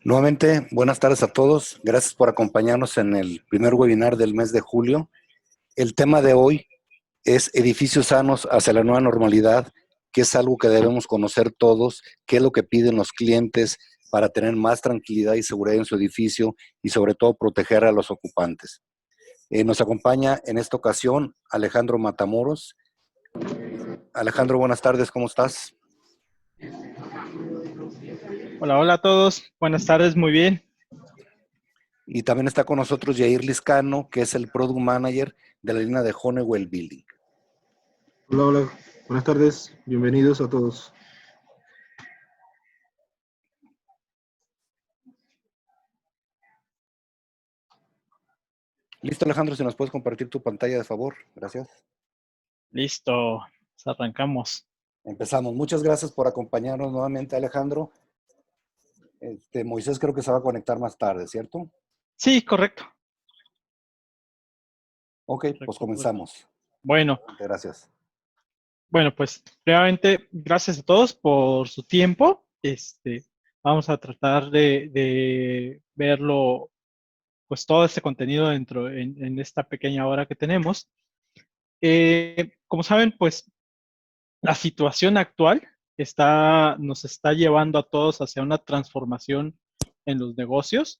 Nuevamente, buenas tardes a todos. Gracias por acompañarnos en el primer webinar del mes de julio. El tema de hoy es edificios sanos hacia la nueva normalidad, que es algo que debemos conocer todos, qué es lo que piden los clientes para tener más tranquilidad y seguridad en su edificio y sobre todo proteger a los ocupantes. Nos acompaña en esta ocasión Alejandro Matamoros. Alejandro, buenas tardes, ¿cómo estás? Hola, hola a todos. Buenas tardes, muy bien. Y también está con nosotros Yair Liscano, que es el Product Manager de la línea de Honeywell Building. Hola, hola, buenas tardes, bienvenidos a todos. Listo, Alejandro, si nos puedes compartir tu pantalla, de favor. Gracias. Listo, pues arrancamos. Empezamos. Muchas gracias por acompañarnos nuevamente, Alejandro. Moisés creo que se va a conectar más tarde, ¿cierto? Sí, correcto. Ok, pues Correcto, correcto. comenzamos. Bueno, Gracias. pues primeramente, gracias a todos por su tiempo. Vamos a tratar de verlo, pues todo este contenido dentro en esta pequeña hora que tenemos. Como saben, pues la situación actual nos está llevando a todos hacia una transformación en los negocios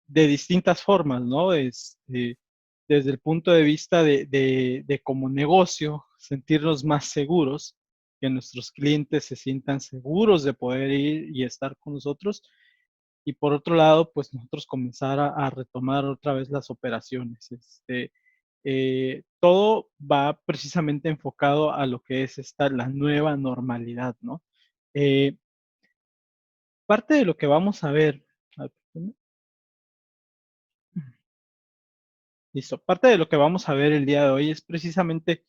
de distintas formas, ¿no? Desde el punto de vista de como negocio, sentirnos más seguros, que nuestros clientes se sientan seguros de poder ir y estar con nosotros. Y por otro lado, pues nosotros comenzar a retomar otra vez las operaciones. Todo va precisamente enfocado a lo que es la nueva normalidad, ¿no? Eh, Parte de lo que vamos a ver, a ver, listo. Parte de lo que vamos a ver el día de hoy es precisamente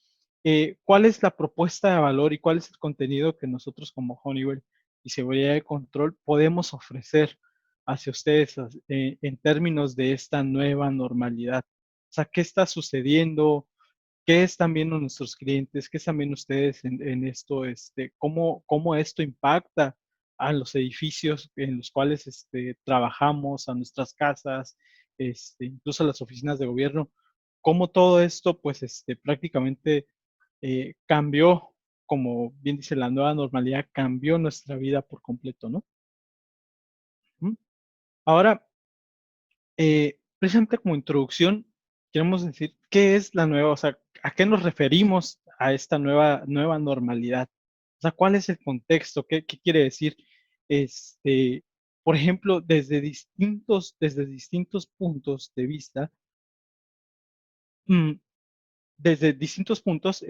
cuál es la propuesta de valor y cuál es el contenido que nosotros como Honeywell y Seguridad de Control podemos ofrecer hacia ustedes en términos de esta nueva normalidad. O sea, ¿qué está sucediendo? ¿Qué están viendo nuestros clientes? ¿Qué están viendo ustedes en esto? ¿Cómo esto impacta a los edificios en los cuales trabajamos, a nuestras casas, incluso a las oficinas de gobierno? ¿Cómo todo esto, pues, prácticamente cambió, como bien dice la nueva normalidad, cambió nuestra vida por completo, ¿no? ¿Mm? Ahora, precisamente como introducción, queremos decir qué es la nueva, o sea, a qué nos referimos a esta nueva normalidad. O sea, ¿cuál es el contexto? ¿Qué quiere decir? Este, por ejemplo, desde distintos puntos de vista, mm, desde distintos puntos,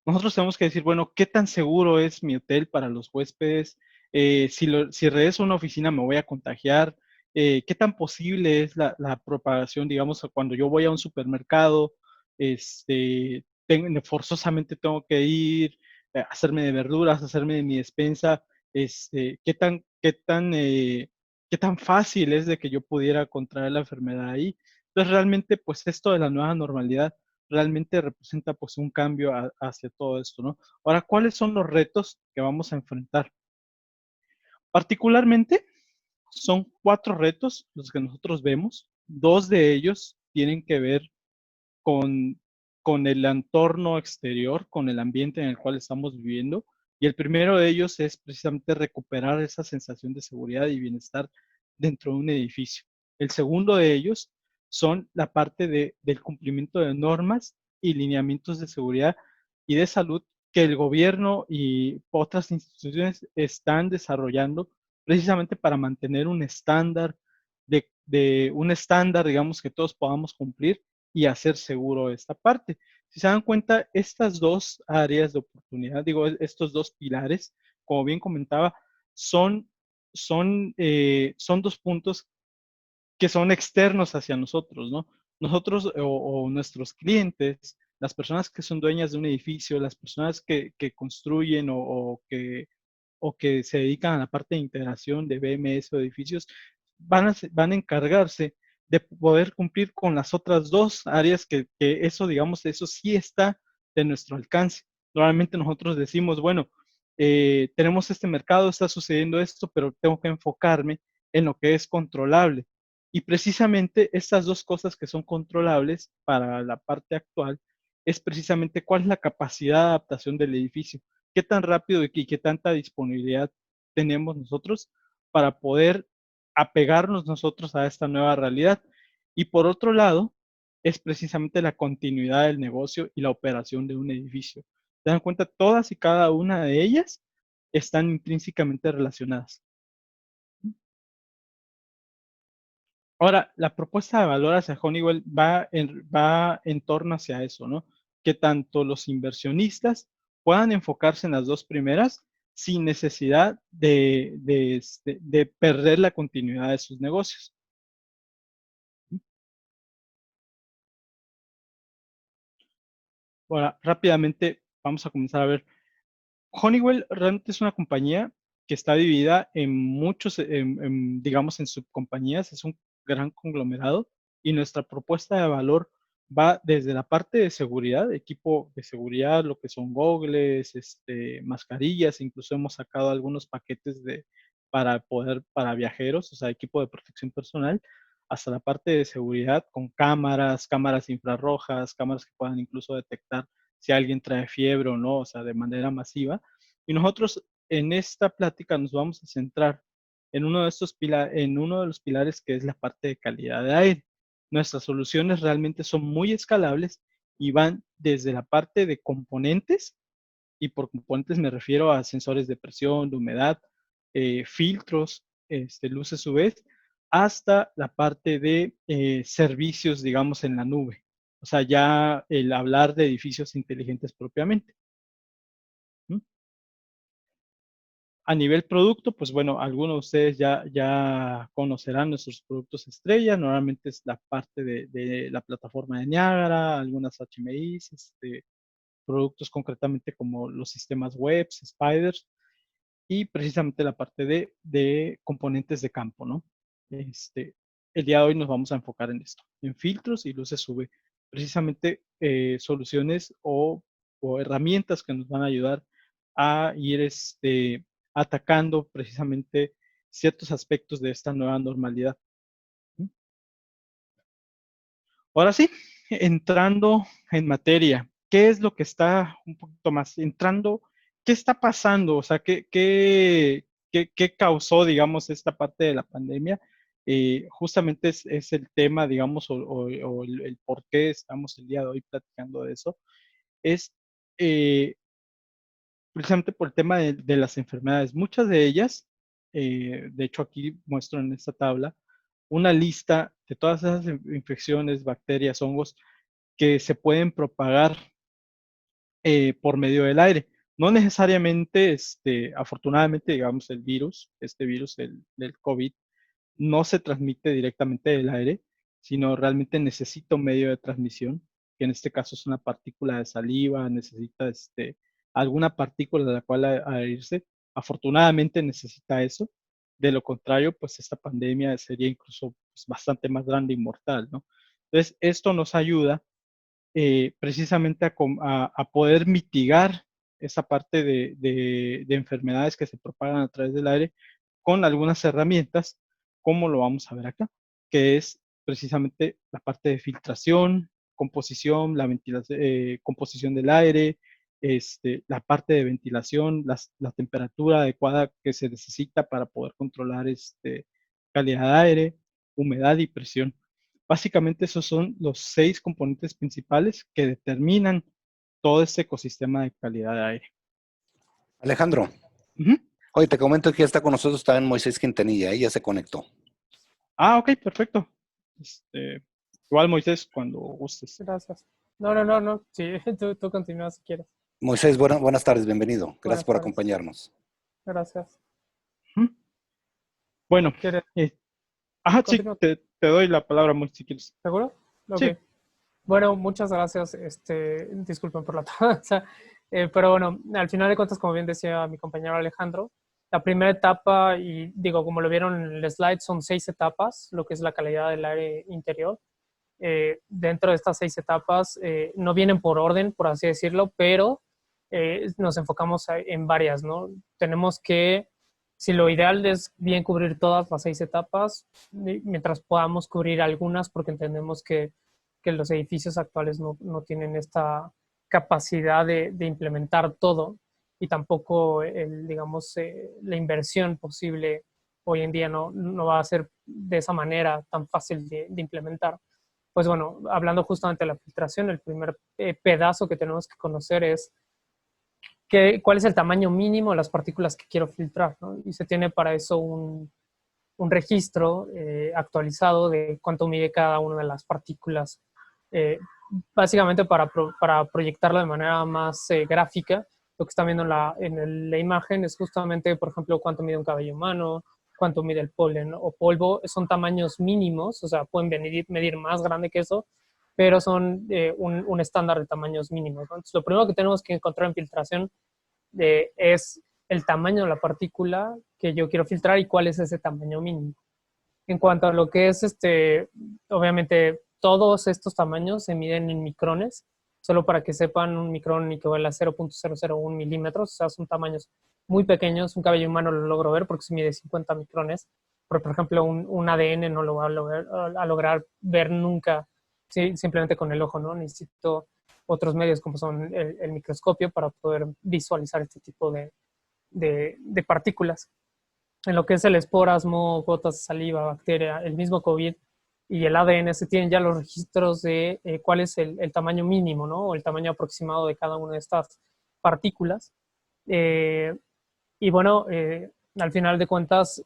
nosotros tenemos que decir, bueno, ¿qué tan seguro es mi hotel para los huéspedes? Si regreso a una oficina me voy a contagiar. ¿Qué tan posible es la propagación, digamos, cuando yo voy a un supermercado, forzosamente tengo que ir a hacerme de verduras, hacerme de mi despensa? ¿Qué tan fácil es de que yo pudiera contraer la enfermedad ahí? Entonces, realmente, pues esto de la nueva normalidad realmente representa pues un cambio hacia todo esto, ¿no? Ahora, ¿cuáles son los retos que vamos a enfrentar? Particularmente, son 4 retos los que nosotros vemos. 2 de ellos tienen que ver con, con el entorno exterior, con el ambiente en el cual estamos viviendo. Y el primero de ellos es precisamente recuperar esa sensación de seguridad y bienestar dentro de un edificio. El segundo de ellos son la parte del cumplimiento de normas y lineamientos de seguridad y de salud que el gobierno y otras instituciones están desarrollando precisamente para mantener un estándar de un estándar, digamos, que todos podamos cumplir y hacer seguro esta parte. Si se dan cuenta, estas dos áreas de oportunidad, digo, estos dos pilares, como bien comentaba, son dos puntos que son externos hacia nosotros, ¿no? Nosotros o nuestros clientes, las personas que son dueñas de un edificio, las personas que construyen o que se dedican a la parte de integración de BMS o edificios, van a encargarse de poder cumplir con las otras dos áreas que eso, digamos, eso sí está de nuestro alcance. Normalmente nosotros decimos, bueno, tenemos este mercado, está sucediendo esto, pero tengo que enfocarme en lo que es controlable. Y precisamente estas dos cosas que son controlables para la parte actual es precisamente cuál es la capacidad de adaptación del edificio, qué tan rápido y qué tanta disponibilidad tenemos nosotros para poder apegarnos nosotros a esta nueva realidad. Y por otro lado, es precisamente la continuidad del negocio y la operación de un edificio. ¿Se dan cuenta? Todas y cada una de ellas están intrínsecamente relacionadas. Ahora, la propuesta de valor hacia Honeywell va en torno hacia eso, ¿no? Que tanto los inversionistas puedan enfocarse en las dos primeras sin necesidad de perder la continuidad de sus negocios. Ahora, rápidamente vamos a comenzar a ver. Honeywell realmente es una compañía que está dividida en muchos, digamos, en subcompañías, es un gran conglomerado y nuestra propuesta de valor va desde la parte de seguridad, equipo de seguridad, lo que son gogles, mascarillas, incluso hemos sacado algunos paquetes para viajeros, o sea, equipo de protección personal, hasta la parte de seguridad con cámaras infrarrojas, cámaras que puedan incluso detectar si alguien trae fiebre o no, o sea, de manera masiva. Y nosotros en esta plática nos vamos a centrar en uno de los pilares que es la parte de calidad de aire. Nuestras soluciones realmente son muy escalables y van desde la parte de componentes, y por componentes me refiero a sensores de presión, de humedad, filtros, luces UV, hasta la parte de servicios, digamos, en la nube. O sea, ya el hablar de edificios inteligentes propiamente. ¿Mm? A nivel producto, pues bueno, algunos de ustedes ya conocerán nuestros productos estrella. Normalmente es la parte de la plataforma de Niagara, algunas HMIs, productos concretamente como los sistemas webs, spiders, y precisamente la parte de componentes de campo, ¿no? El día de hoy nos vamos a enfocar en esto, en filtros y luces UV, precisamente soluciones o herramientas que nos van a ayudar a ir atacando precisamente ciertos aspectos de esta nueva normalidad. Ahora sí, entrando en materia, ¿qué es lo que está un poquito más entrando? ¿Qué está pasando? O sea, ¿qué causó, digamos, esta parte de la pandemia? Justamente es el tema, digamos, o el por qué estamos el día de hoy platicando de eso. Es precisamente por el tema de las enfermedades. Muchas de ellas, de hecho aquí muestro en esta tabla, una lista de todas esas infecciones, bacterias, hongos que se pueden propagar por medio del aire. No necesariamente, afortunadamente, digamos, este virus del COVID, no se transmite directamente del aire, sino realmente necesita un medio de transmisión, que en este caso es una partícula de saliva, necesita alguna partícula de la cual adherirse. Afortunadamente necesita eso. De lo contrario, pues esta pandemia sería incluso pues, bastante más grande y mortal, ¿no? Entonces, esto nos ayuda precisamente a poder mitigar esa parte de enfermedades que se propagan a través del aire con algunas herramientas, como lo vamos a ver acá, que es precisamente la parte de filtración, composición, composición del aire, la parte de ventilación, la temperatura adecuada que se necesita para poder controlar calidad de aire, humedad y presión. Básicamente esos son los 6 componentes principales que determinan todo este ecosistema de calidad de aire. Alejandro, Ujú. hoy te comento que ya está con nosotros también Moisés Quintanilla, ya se conectó. Ah, ok, perfecto. Igual Moisés, cuando gustes. Gracias. No. Sí, tú continúas si quieres. Moisés, buenas tardes, bienvenido. Gracias Buenas por tardes. acompañarnos. Gracias. Ujú. Bueno, ¿Quieres? sí, Continúa. te doy la palabra, Moisés, si quieres. ¿Seguro? Ok. Sí. Bueno, muchas gracias. Disculpen por la tardanza. Pero bueno, al final de cuentas, como bien decía mi compañero Alejandro, la primera etapa, y digo, como lo vieron en el slide, son 6 etapas, lo que es la calidad del aire interior. Dentro de estas 6 etapas, no vienen por orden, por así decirlo, pero nos enfocamos en varias, ¿no? Tenemos que si lo ideal es bien cubrir todas las 6 etapas, mientras podamos cubrir algunas, porque entendemos que los edificios actuales no tienen esta capacidad de implementar todo, y tampoco digamos, la inversión posible hoy en día no va a ser de esa manera tan fácil de implementar. Pues bueno, hablando justamente de la filtración, el primer pedazo que tenemos que conocer es cuál es el tamaño mínimo de las partículas que quiero filtrar, ¿no? Y se tiene para eso un registro actualizado de cuánto mide cada una de las partículas, básicamente para proyectarlo de manera más gráfica. Lo que están viendo en la imagen es justamente, por ejemplo, cuánto mide un cabello humano, cuánto mide el polen o polvo. Son tamaños mínimos, o sea, pueden medir más grande que eso, pero son un estándar de tamaños mínimos, ¿no? Entonces, lo primero que tenemos que encontrar en filtración es el tamaño de la partícula que yo quiero filtrar y cuál es ese tamaño mínimo. En cuanto a lo que es, obviamente, todos estos tamaños se miden en micrones. Solo para que sepan, un micrón equivale a 0.001 milímetros, o sea, son tamaños muy pequeños. Un cabello humano lo logro ver porque se mide 50 micrones, pero por ejemplo un ADN no lo va a lograr ver nunca, ¿sí? Simplemente con el ojo, ¿no? Necesito otros medios como son el microscopio para poder visualizar este tipo de partículas. En lo que es el esporasmo, gotas de saliva, bacteria, el mismo COVID y el ADN, se tienen ya los registros de cuál es el tamaño mínimo, ¿no? O el tamaño aproximado de cada una de estas partículas. Y bueno, al final de cuentas,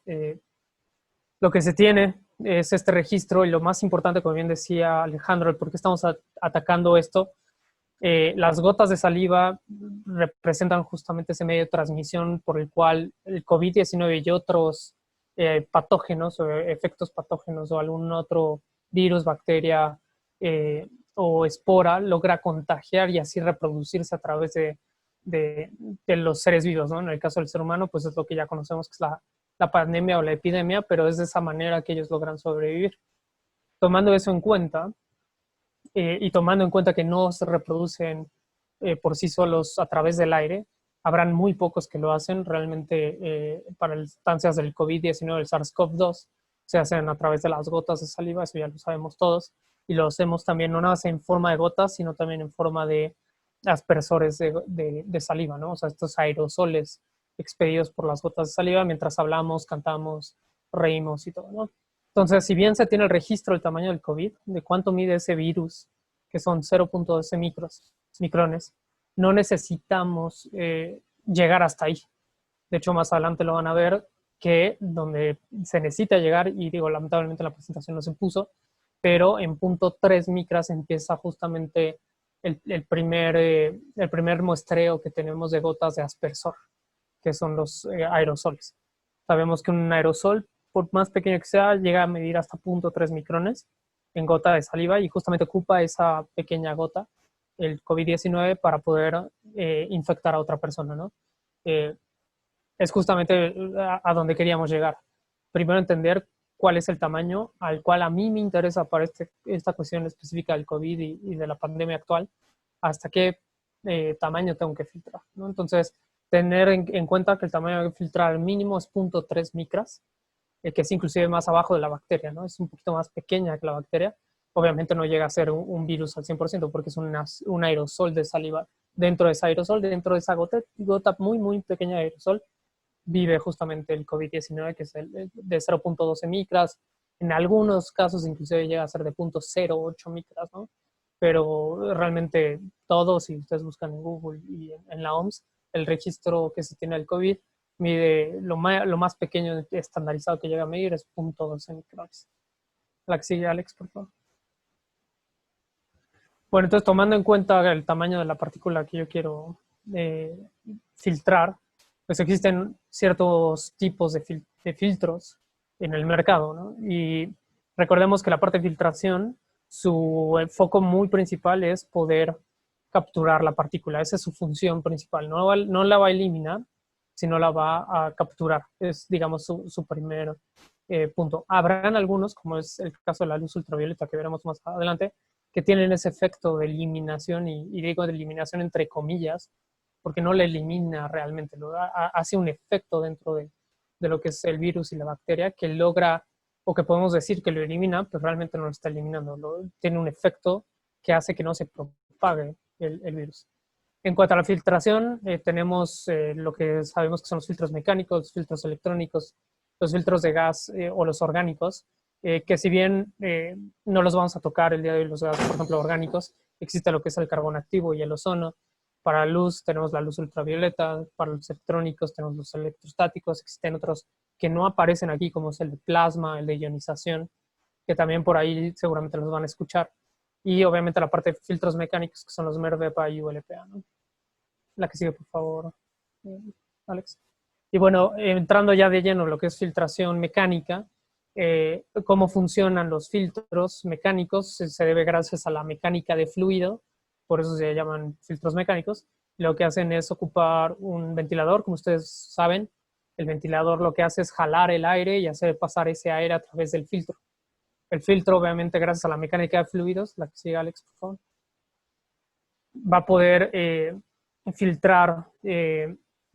lo que se tiene es este registro, y lo más importante, como bien decía Alejandro, por qué estamos atacando esto. Las gotas de saliva representan justamente ese medio de transmisión por el cual el COVID-19 y otros patógenos o efectos patógenos o algún otro virus, bacteria o espora logra contagiar y así reproducirse a través de los seres vivos, ¿no? En el caso del ser humano, pues es lo que ya conocemos, que es la pandemia o la epidemia, pero es de esa manera que ellos logran sobrevivir. Tomando eso en cuenta, y tomando en cuenta que no se reproducen por sí solos a través del aire, habrán muy pocos que lo hacen. Realmente para instancias del COVID-19, el SARS-CoV-2, se hacen a través de las gotas de saliva, eso ya lo sabemos todos, y lo hacemos también no nada más en forma de gotas, sino también en forma de aspersores de saliva, ¿no? O sea, estos aerosoles expedidos por las gotas de saliva mientras hablamos, cantamos, reímos y todo, ¿no? Entonces, si bien se tiene el registro del tamaño del COVID, de cuánto mide ese virus, que son 0.12 micrones, no necesitamos llegar hasta ahí. De hecho, más adelante lo van a ver, que donde se necesita llegar, y digo, lamentablemente la presentación no se puso, pero en 0.3 micras empieza justamente el primer muestreo que tenemos de gotas de aspersor, que son los aerosoles. Sabemos que un aerosol, por más pequeño que sea, llega a medir hasta 0.3 micrones en gota de saliva, y justamente ocupa esa pequeña gota, el COVID-19, para poder infectar a otra persona, ¿no? Es justamente a donde queríamos llegar. Primero, entender cuál es el tamaño al cual a mí me interesa para esta cuestión específica del COVID y de la pandemia actual, hasta qué tamaño tengo que filtrar, ¿no? Entonces, tener en cuenta que el tamaño de filtrar mínimo es 0.3 micras, que es inclusive más abajo de la bacteria, ¿no? Es un poquito más pequeña que la bacteria. Obviamente no llega a ser un virus al 100% porque es un aerosol de saliva. Dentro de ese aerosol, dentro de esa gota muy, muy pequeña de aerosol, vive justamente el COVID-19, que es de 0.12 micras. En algunos casos inclusive llega a ser de 0.08 micras, ¿no? Pero realmente todos, si ustedes buscan en Google y en la OMS, el registro que se tiene del COVID mide lo más pequeño estandarizado que llega a medir es 0.12 micrones. La que sigue, Alex, por favor. Bueno, entonces, tomando en cuenta el tamaño de la partícula que yo quiero filtrar, pues existen ciertos tipos de filtros en el mercado, ¿no? Y recordemos que la parte de filtración, su foco muy principal es poder capturar la partícula. Esa es su función principal. No la va a eliminar, sino la va a capturar. Es, digamos, su primer punto. Habrán algunos, como es el caso de la luz ultravioleta, que veremos más adelante, que tienen ese efecto de eliminación, y digo de eliminación entre comillas, porque no la elimina realmente, hace un efecto dentro de lo que es el virus y la bacteria, que logra, o que podemos decir que lo elimina, pero realmente no lo está eliminando. Tiene un efecto que hace que no se propague el virus. En cuanto a la filtración, tenemos lo que sabemos que son los filtros mecánicos, los filtros electrónicos, los filtros de gas o los orgánicos, que si bien no los vamos a tocar el día de hoy, los gases, por ejemplo, orgánicos, existe lo que es el carbón activo y el ozono. Para la luz tenemos la luz ultravioleta, para los electrónicos tenemos los electrostáticos, existen otros que no aparecen aquí, como es el de plasma, el de ionización, que también por ahí seguramente los van a escuchar. Y obviamente la parte de filtros mecánicos, que son los MERV, EPA y ULPA, ¿no? La que sigue, por favor, Alex. Y bueno, entrando ya de lleno en lo que es filtración mecánica, cómo funcionan los filtros mecánicos se debe gracias a la mecánica de fluido, por eso se llaman filtros mecánicos. Lo que hacen es ocupar un ventilador, como ustedes saben. El ventilador lo que hace es jalar el aire y hacer pasar ese aire a través del filtro. El filtro, obviamente, gracias a la mecánica de fluidos, la que sigue Alex, por favor, va a poder filtrar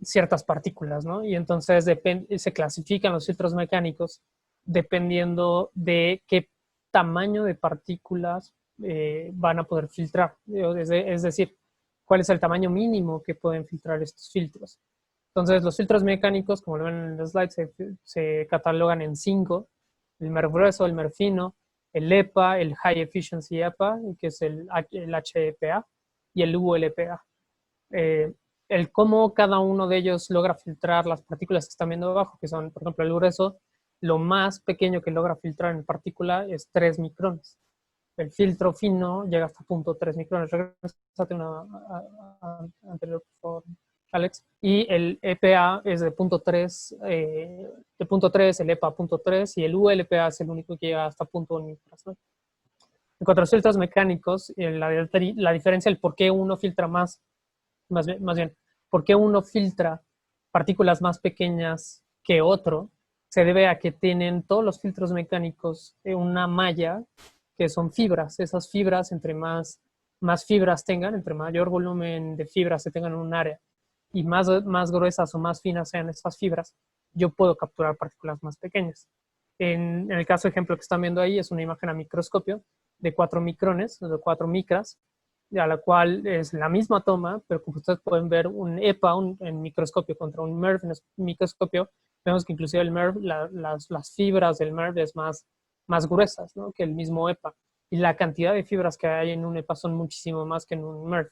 ciertas partículas, ¿no? Y entonces se clasifican los filtros mecánicos dependiendo de qué tamaño de partículas van a poder filtrar. Es decir, cuál es el tamaño mínimo que pueden filtrar estos filtros. Entonces, los filtros mecánicos, como lo ven en el slide, se catalogan en 5. El MERV grueso, el MERV fino, el EPA, el High Efficiency EPA, que es el HEPA, y el ULPA. El cómo cada uno de ellos logra filtrar las partículas que están viendo abajo, que son, por ejemplo, el grueso, lo más pequeño que logra filtrar en partícula es 3 micrones. El filtro fino llega hasta 0.3 micrones. Regresate una anterior, por favor, Alex. Y el EPA es de 0.3, el EPA 0.3 y el ULPA es el único que llega hasta 0.1 micrones, ¿no? En cuanto a los filtros mecánicos, la diferencia, el por qué uno filtra más bien, por qué uno filtra partículas más pequeñas que otro, se debe a que tienen todos los filtros mecánicos una malla que son fibras. Esas fibras, entre más fibras tengan, entre mayor volumen de fibras se tengan en un área y más gruesas o más finas sean esas fibras, yo puedo capturar partículas más pequeñas. En el caso ejemplo que están viendo ahí es una imagen a microscopio de 4 micrones, de 4 micras, a la cual es la misma toma, pero como ustedes pueden ver un EPA en microscopio contra un MERV en microscopio, vemos que inclusive el MERV, las fibras del MERV es más gruesas, ¿no?, que el mismo EPA. Y la cantidad de fibras que hay en un EPA son muchísimo más que en un MERV.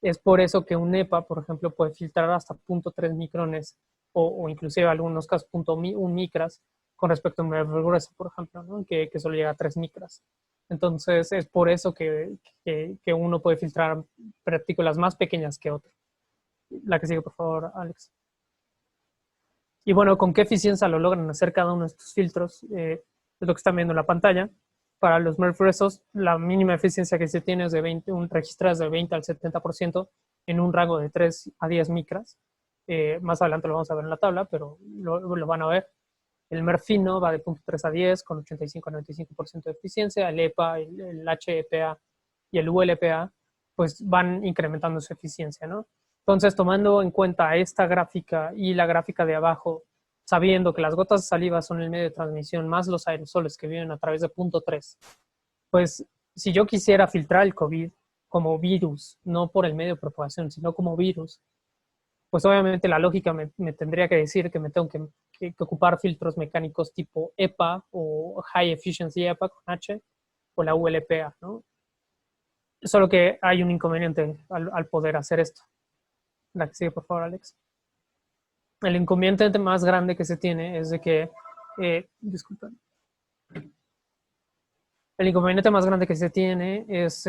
Es por eso que un EPA, por ejemplo, puede filtrar hasta 0.3 micrones o inclusive en algunos casos 0.1 micras con respecto a un MERV grueso, por ejemplo, ¿no?, que solo llega a 3 micras. Entonces, es por eso que uno puede filtrar partículas más pequeñas que otro. La que sigue, por favor, Alex. Y bueno, ¿con qué eficiencia lo logran hacer cada uno de estos filtros? Es lo que están viendo en la pantalla. Para los MERV gruesos, la mínima eficiencia que se tiene es de 20, registradas de 20 al 70% en un rango de 3 a 10 micras. Más adelante lo vamos a ver en la tabla, pero lo van a ver. El MERV fino va de 0.3 a 10 con 85 a 95% de eficiencia. El EPA, el HEPA y el ULPA pues van incrementando su eficiencia, ¿no? Entonces, tomando en cuenta esta gráfica y la gráfica de abajo, sabiendo que las gotas de saliva son el medio de transmisión más los aerosoles que viven a través de 0.3, pues si yo quisiera filtrar el COVID como virus, no por el medio de propagación, sino como virus, pues obviamente la lógica me tendría que decir que me tengo que ocupar filtros mecánicos tipo EPA o High Efficiency EPA con H o la ULPA, ¿no? Solo que hay un inconveniente al poder hacer esto. La que sigue, por favor, Alex. El inconveniente más grande que se tiene es de que, disculpen. El inconveniente más grande que se tiene es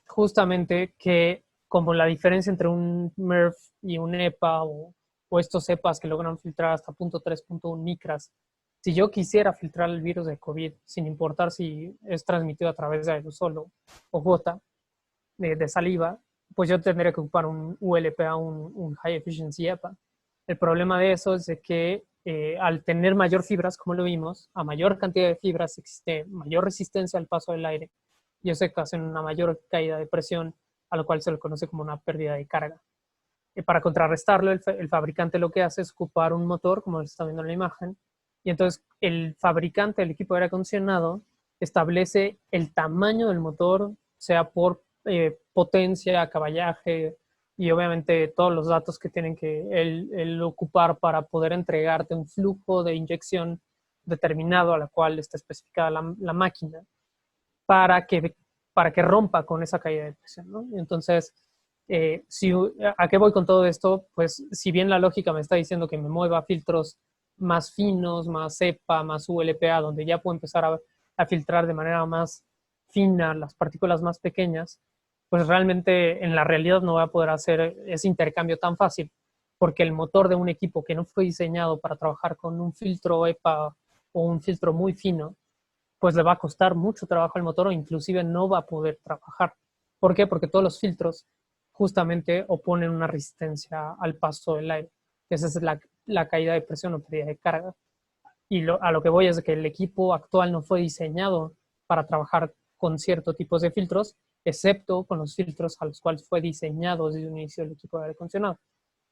justamente que como la diferencia entre un MERV y un EPA o estos EPAs que logran filtrar hasta 0.3, 0.1 micras, si yo quisiera filtrar el virus de COVID, sin importar si es transmitido a través de aerosol o gota de saliva, pues yo tendría que ocupar un ULPA, un High Efficiency EPA. El problema de eso es de que al tener mayor fibras, como lo vimos, a mayor cantidad de fibras existe mayor resistencia al paso del aire y eso ocasiona una mayor caída de presión, a lo cual se le conoce como una pérdida de carga. Para contrarrestarlo, el fabricante lo que hace es ocupar un motor, como se está viendo en la imagen, y entonces el fabricante del equipo de aire acondicionado establece el tamaño del motor, sea por potencia, caballaje y obviamente todos los datos que tienen que él ocupar para poder entregarte un flujo de inyección determinado a la cual está especificada la máquina para que rompa con esa caída de presión, ¿no? Entonces, ¿a qué voy con todo esto? Pues si bien la lógica me está diciendo que me mueva a filtros más finos, más EPA, más ULPA, donde ya puedo empezar a filtrar de manera más fina las partículas más pequeñas, pues realmente en la realidad no voy a poder hacer ese intercambio tan fácil, porque el motor de un equipo que no fue diseñado para trabajar con un filtro EPA o un filtro muy fino, pues le va a costar mucho trabajo al motor o inclusive no va a poder trabajar. ¿Por qué? Porque todos los filtros justamente oponen una resistencia al paso del aire. Esa es la caída de presión o pérdida de carga. Y a lo que voy es que el equipo actual no fue diseñado para trabajar con ciertos tipos de filtros, excepto con los filtros a los cuales fue diseñado desde un inicio el equipo de aire acondicionado.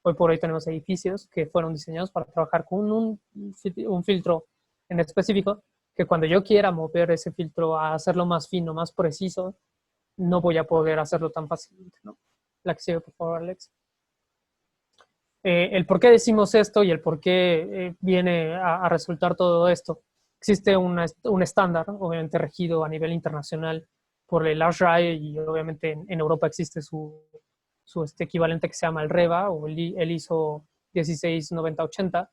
Hoy por hoy tenemos edificios que fueron diseñados para trabajar con un filtro en específico, que cuando yo quiera mover ese filtro a hacerlo más fino, más preciso, no voy a poder hacerlo tan fácilmente, ¿no? La que sigue, por favor, Alex. El por qué decimos esto y el por qué viene a resultar todo esto. Existe un estándar, obviamente regido a nivel internacional por el ASHRAE y obviamente en Europa existe su equivalente que se llama el REBA o el ISO 16980.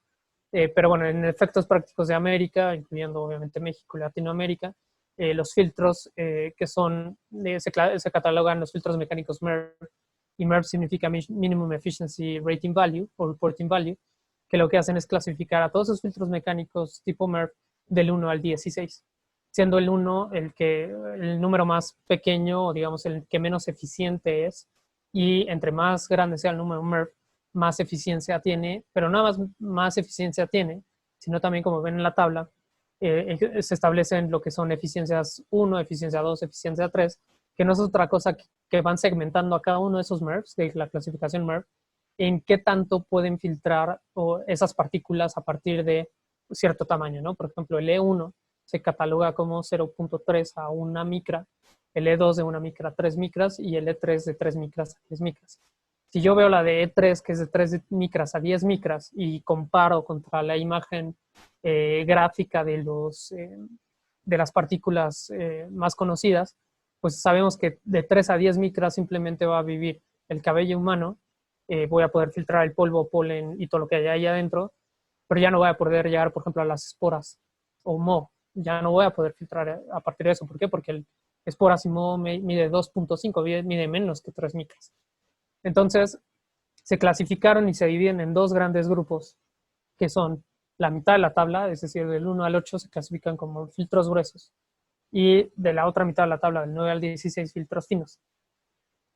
Pero bueno, en efectos prácticos de América, incluyendo obviamente México y Latinoamérica, los filtros que se catalogan los filtros mecánicos MERV, y MERV significa Minimum Efficiency Rating Value o Reporting Value, que lo que hacen es clasificar a todos esos filtros mecánicos tipo MERV del 1 al 16, siendo el 1 el número más pequeño o digamos el que menos eficiente es, y entre más grande sea el número MERV, más eficiencia tiene, pero no más eficiencia tiene, sino también, como ven en la tabla, se establecen lo que son eficiencias 1, eficiencia 2, eficiencia 3, que no es otra cosa que van segmentando a cada uno de esos MERVs, de la clasificación MERV, en qué tanto pueden filtrar esas partículas a partir de cierto tamaño, ¿no? Por ejemplo, el E1 se cataloga como 0.3 a 1 micra, el E2 de 1 micra a 3 micras y el E3 de 3 micras a 10 micras. Si yo veo la de E3, que es de 3 micras a 10 micras, y comparo contra la imagen gráfica de las partículas más conocidas, pues sabemos que de 3 a 10 micras simplemente va a vivir el cabello humano, voy a poder filtrar el polvo, polen y todo lo que hay ahí adentro, pero ya no voy a poder llegar, por ejemplo, a las esporas o moho. Ya no voy a poder filtrar a partir de eso. ¿Por qué? Porque el esporas y moho mide 2.5, mide menos que 3 micras. Entonces, se clasificaron y se dividen en dos grandes grupos, que son la mitad de la tabla, es decir, del 1 al 8 se clasifican como filtros gruesos, y de la otra mitad de la tabla, del 9 al 16, filtros finos.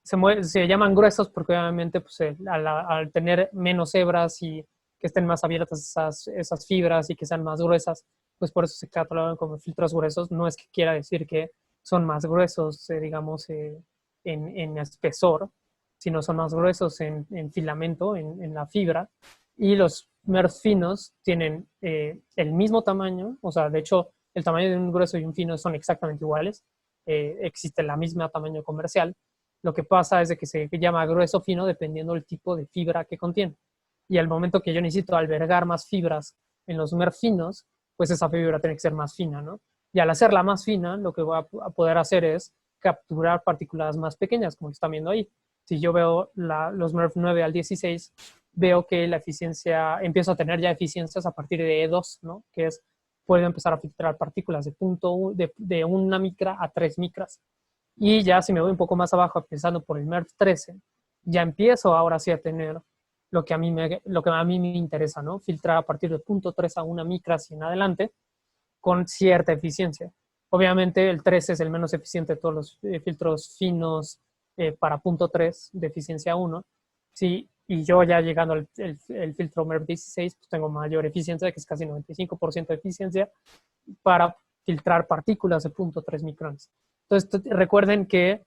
Se llaman gruesos porque obviamente pues, al tener menos hebras y que estén más abiertas esas fibras y que sean más gruesas, pues por eso se catalogan como filtros gruesos. No es que quiera decir que son más gruesos, digamos, en espesor, sino son más gruesos en filamento, en la fibra. Y los MERV finos tienen el mismo tamaño, o sea, de hecho, el tamaño de un grueso y un fino son exactamente iguales. Existe la misma tamaño comercial. Lo que pasa es de que se llama grueso fino dependiendo del tipo de fibra que contiene. Y al momento que yo necesito albergar más fibras en los MERV finos, pues esa fibra tiene que ser más fina, ¿no? Y al hacerla más fina, lo que voy a poder hacer es capturar partículas más pequeñas, como están viendo ahí. Si yo veo los MERV 9 al 16, veo que la eficiencia, empiezo a tener ya eficiencias a partir de E2, ¿no? Que es, puedo empezar a filtrar partículas de 1 micra a 3 micras. Y ya si me voy un poco más abajo, empezando por el MERV 13, ya empiezo ahora sí a tener lo que a mí me interesa, ¿no? Filtrar a partir de 0.3 a 1 micras y en adelante con cierta eficiencia. Obviamente el 13 es el menos eficiente de todos los filtros finos para 0.3 de eficiencia 1. Sí, y yo ya llegando al el filtro MERV 16, pues tengo mayor eficiencia, que es casi 95% de eficiencia, para filtrar partículas de 0.3 micrones. Entonces, recuerden que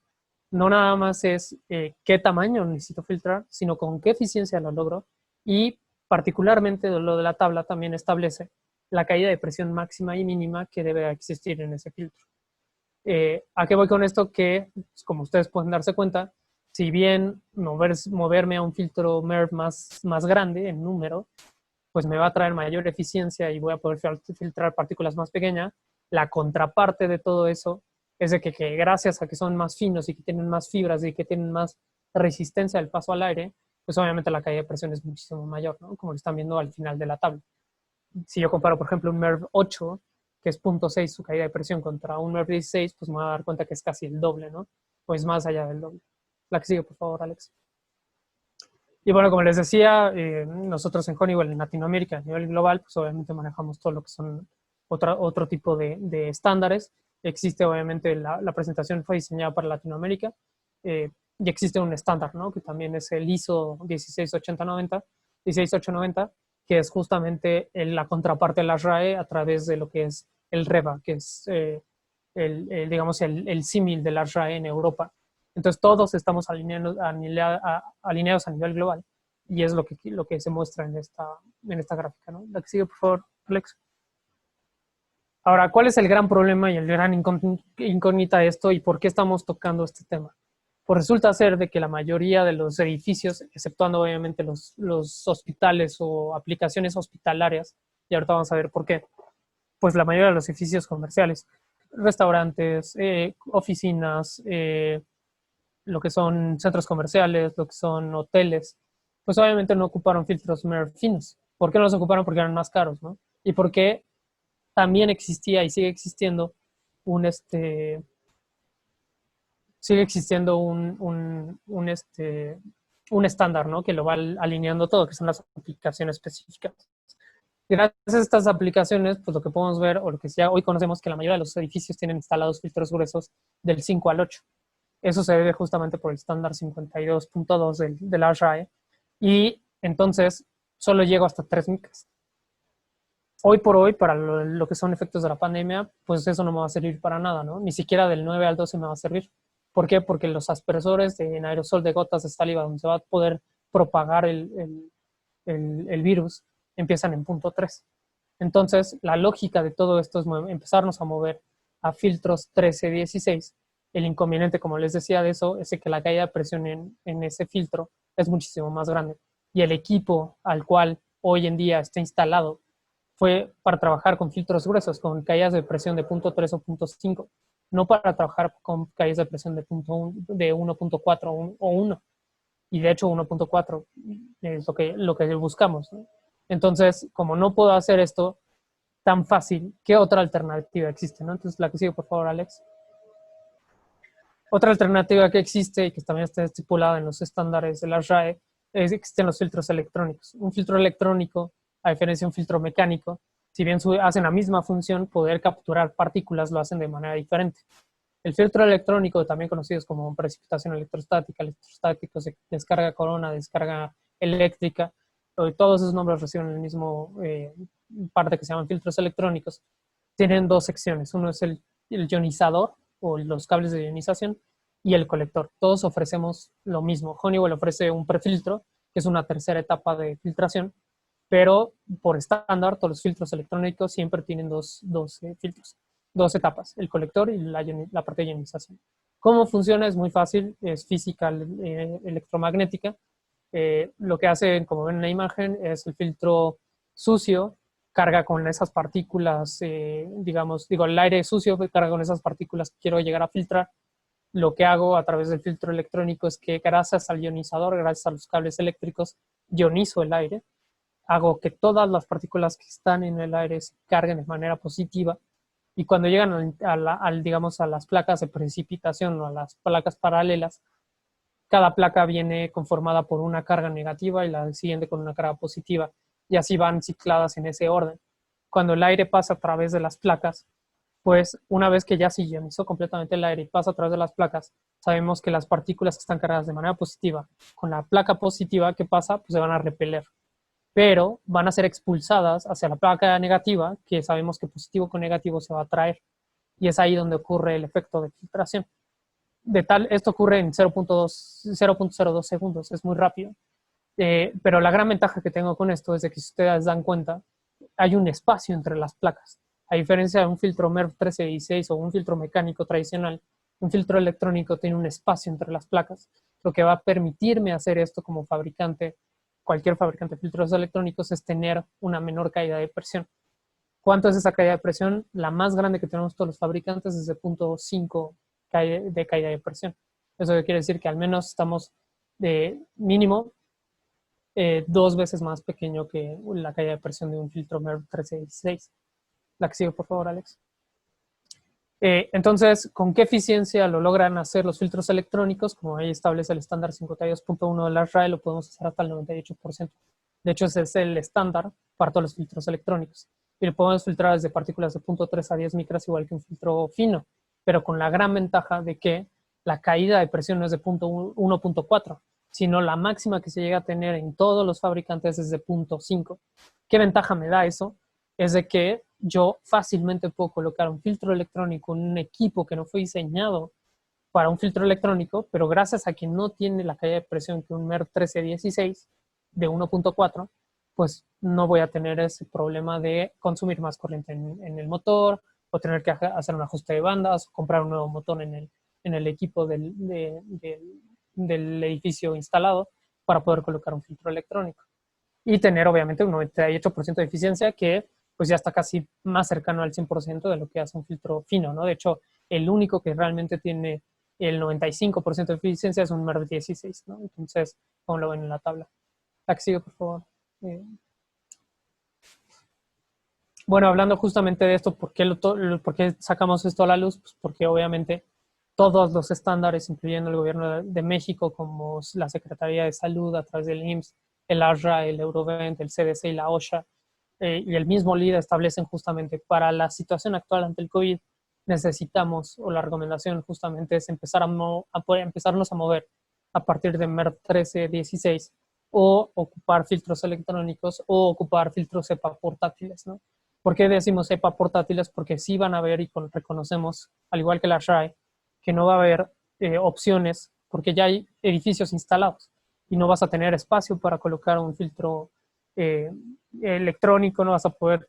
no nada más es qué tamaño necesito filtrar, sino con qué eficiencia lo logro. Y particularmente lo de la tabla también establece la caída de presión máxima y mínima que debe existir en ese filtro. ¿A qué voy con esto? Que, como ustedes pueden darse cuenta, si bien moverme a un filtro MERV más grande en número, pues me va a traer mayor eficiencia y voy a poder filtrar partículas más pequeñas. La contraparte de todo eso es de que gracias a que son más finos y que tienen más fibras y que tienen más resistencia al paso al aire, pues obviamente la caída de presión es muchísimo mayor, ¿no? Como lo están viendo al final de la tabla. Si yo comparo, por ejemplo, un MERV 8, que es 0.6 su caída de presión, contra un MERV 16, pues me voy a dar cuenta que es casi el doble, ¿no? Pues más allá del doble. La que sigue, por favor, Alex. Y bueno, como les decía, nosotros en Honeywell, en Latinoamérica, a nivel global, pues obviamente manejamos todo lo que son otro tipo de estándares. Existe, obviamente, la presentación fue diseñada para Latinoamérica, y existe un estándar, ¿no? Que también es el ISO 16890, que es justamente la contraparte de la RAE a través de lo que es el REBA, que es, digamos, el símil de la RAE en Europa. Entonces todos estamos alineados a nivel global, y es lo que se muestra en esta gráfica, ¿no? La que sigue, por favor, Alex. Ahora, ¿cuál es el gran problema y el gran incógnita de esto y por qué estamos tocando este tema? Pues resulta ser de que la mayoría de los edificios, exceptuando obviamente los hospitales o aplicaciones hospitalarias, y ahorita vamos a ver por qué, pues la mayoría de los edificios comerciales, restaurantes, oficinas, lo que son centros comerciales, lo que son hoteles, pues obviamente no ocuparon filtros MERV finos. ¿Por qué no los ocuparon? Porque eran más caros, ¿no? Y porque también existía y sigue existiendo un estándar, ¿no? Que lo va alineando todo, que son las aplicaciones específicas. Gracias a estas aplicaciones, pues lo que podemos ver, o lo que ya hoy conocemos, que la mayoría de los edificios tienen instalados filtros gruesos del 5 al 8. Eso se debe justamente por el estándar 52.2 de la RAE. Y entonces solo llego hasta 3 micras. Hoy por hoy, para lo que son efectos de la pandemia, pues eso no me va a servir para nada, ¿no? Ni siquiera del 9 al 12 me va a servir. ¿Por qué? Porque los aspersores en aerosol de gotas de saliva, donde se va a poder propagar el virus, empiezan en punto 3. Entonces, la lógica de todo esto es empezarnos a mover a filtros 13-16. El inconveniente, como les decía, de eso es que la caída de presión en ese filtro es muchísimo más grande. Y el equipo al cual hoy en día está instalado fue para trabajar con filtros gruesos, con caídas de presión de punto 3 o punto 5, no para trabajar con caídas de presión de 1.4 o 1. Y de hecho 1.4 es lo que buscamos, ¿no? Entonces, como no puedo hacer esto tan fácil, ¿qué otra alternativa existe, ¿no? Entonces, la que sigue, por favor, Alex. Otra alternativa que existe y que también está estipulada en los estándares de la RAE existen los filtros electrónicos. Un filtro electrónico, a diferencia de un filtro mecánico, si bien hacen la misma función, poder capturar partículas lo hacen de manera diferente. El filtro electrónico, también conocido como precipitación electrostática, electrostáticos, descarga corona, descarga eléctrica, todos esos nombres reciben el mismo parte que se llaman filtros electrónicos. Tienen dos secciones. Uno es el ionizador o los cables de ionización y el colector. Todos ofrecemos lo mismo. Honeywell ofrece un prefiltro, que es una tercera etapa de filtración, pero por estándar todos los filtros electrónicos siempre tienen dos filtros, dos etapas, el colector y la parte de ionización. ¿Cómo funciona? Es muy fácil, es física electromagnética. Lo que hacen, como ven en la imagen, es el filtro sucio, carga con esas partículas, el aire sucio carga con esas partículas que quiero llegar a filtrar. Lo que hago a través del filtro electrónico es que gracias al ionizador, gracias a los cables eléctricos, ionizo el aire, hago que todas las partículas que están en el aire se carguen de manera positiva, y cuando llegan a las placas de precipitación o a las placas paralelas, cada placa viene conformada por una carga negativa y la siguiente con una carga positiva, y así van cicladas en ese orden. Cuando el aire pasa a través de las placas, pues una vez que ya se ionizó completamente el aire y pasa a través de las placas, sabemos que las partículas que están cargadas de manera positiva, con la placa positiva que pasa, pues se van a repeler, pero van a ser expulsadas hacia la placa negativa, que sabemos que positivo con negativo se va a atraer, y es ahí donde ocurre el efecto de filtración. esto ocurre en 0.02 segundos, es muy rápido. Pero la gran ventaja que tengo con esto es de que, si ustedes dan cuenta, hay un espacio entre las placas. A diferencia de un filtro MERV 1316 o un filtro mecánico tradicional, un filtro electrónico tiene un espacio entre las placas, lo que va a permitirme hacer esto como fabricante. Cualquier fabricante de filtros electrónicos es tener una menor caída de presión. ¿Cuánto es esa caída de presión? La más grande que tenemos todos los fabricantes es de 0.5 de caída de presión. Eso quiere decir que al menos estamos de mínimo 2 veces más pequeño que la caída de presión de un filtro MERV 1316. La que sigue, por favor, Alex. Entonces, ¿con qué eficiencia lo logran hacer los filtros electrónicos? Como ahí establece el estándar 52.1 de la RAE, lo podemos hacer hasta el 98%. De hecho, ese es el estándar para todos los filtros electrónicos. Y lo podemos filtrar desde partículas de 0.3 a 10 micras, igual que un filtro fino, pero con la gran ventaja de que la caída de presión no es de 1.4, sino la máxima que se llega a tener en todos los fabricantes es de 0.5. ¿Qué ventaja me da eso? Es de que yo fácilmente puedo colocar un filtro electrónico en un equipo que no fue diseñado para un filtro electrónico, pero gracias a que no tiene la caída de presión que un MERV 1316 de 1.4, pues no voy a tener ese problema de consumir más corriente en el motor, o tener que hacer un ajuste de bandas, o comprar un nuevo motor en el equipo del edificio instalado para poder colocar un filtro electrónico. Y tener obviamente un 98% de eficiencia, que pues ya está casi más cercano al 100% de lo que hace un filtro fino, ¿no? De hecho, el único que realmente tiene el 95% de eficiencia es un MERV 16, ¿no? Entonces, como lo ven en la tabla. La que sigue, por favor. Bueno, hablando justamente de esto, ¿por qué sacamos esto a la luz? Pues porque obviamente todos los estándares, incluyendo el gobierno de México, como la Secretaría de Salud a través del IMSS, el ASHRAE, el Eurovent, el CDC y la OSHA, y el mismo LIDA establecen justamente para la situación actual ante el COVID, necesitamos, o la recomendación justamente es empezarnos a mover a partir de MERV 1316, o ocupar filtros electrónicos, o ocupar filtros EPA portátiles, ¿no? ¿Por qué decimos EPA portátiles? Porque sí van a haber, y reconocemos, al igual que la SRAE, que no va a haber opciones, porque ya hay edificios instalados y no vas a tener espacio para colocar un filtro electrónico, no vas a poder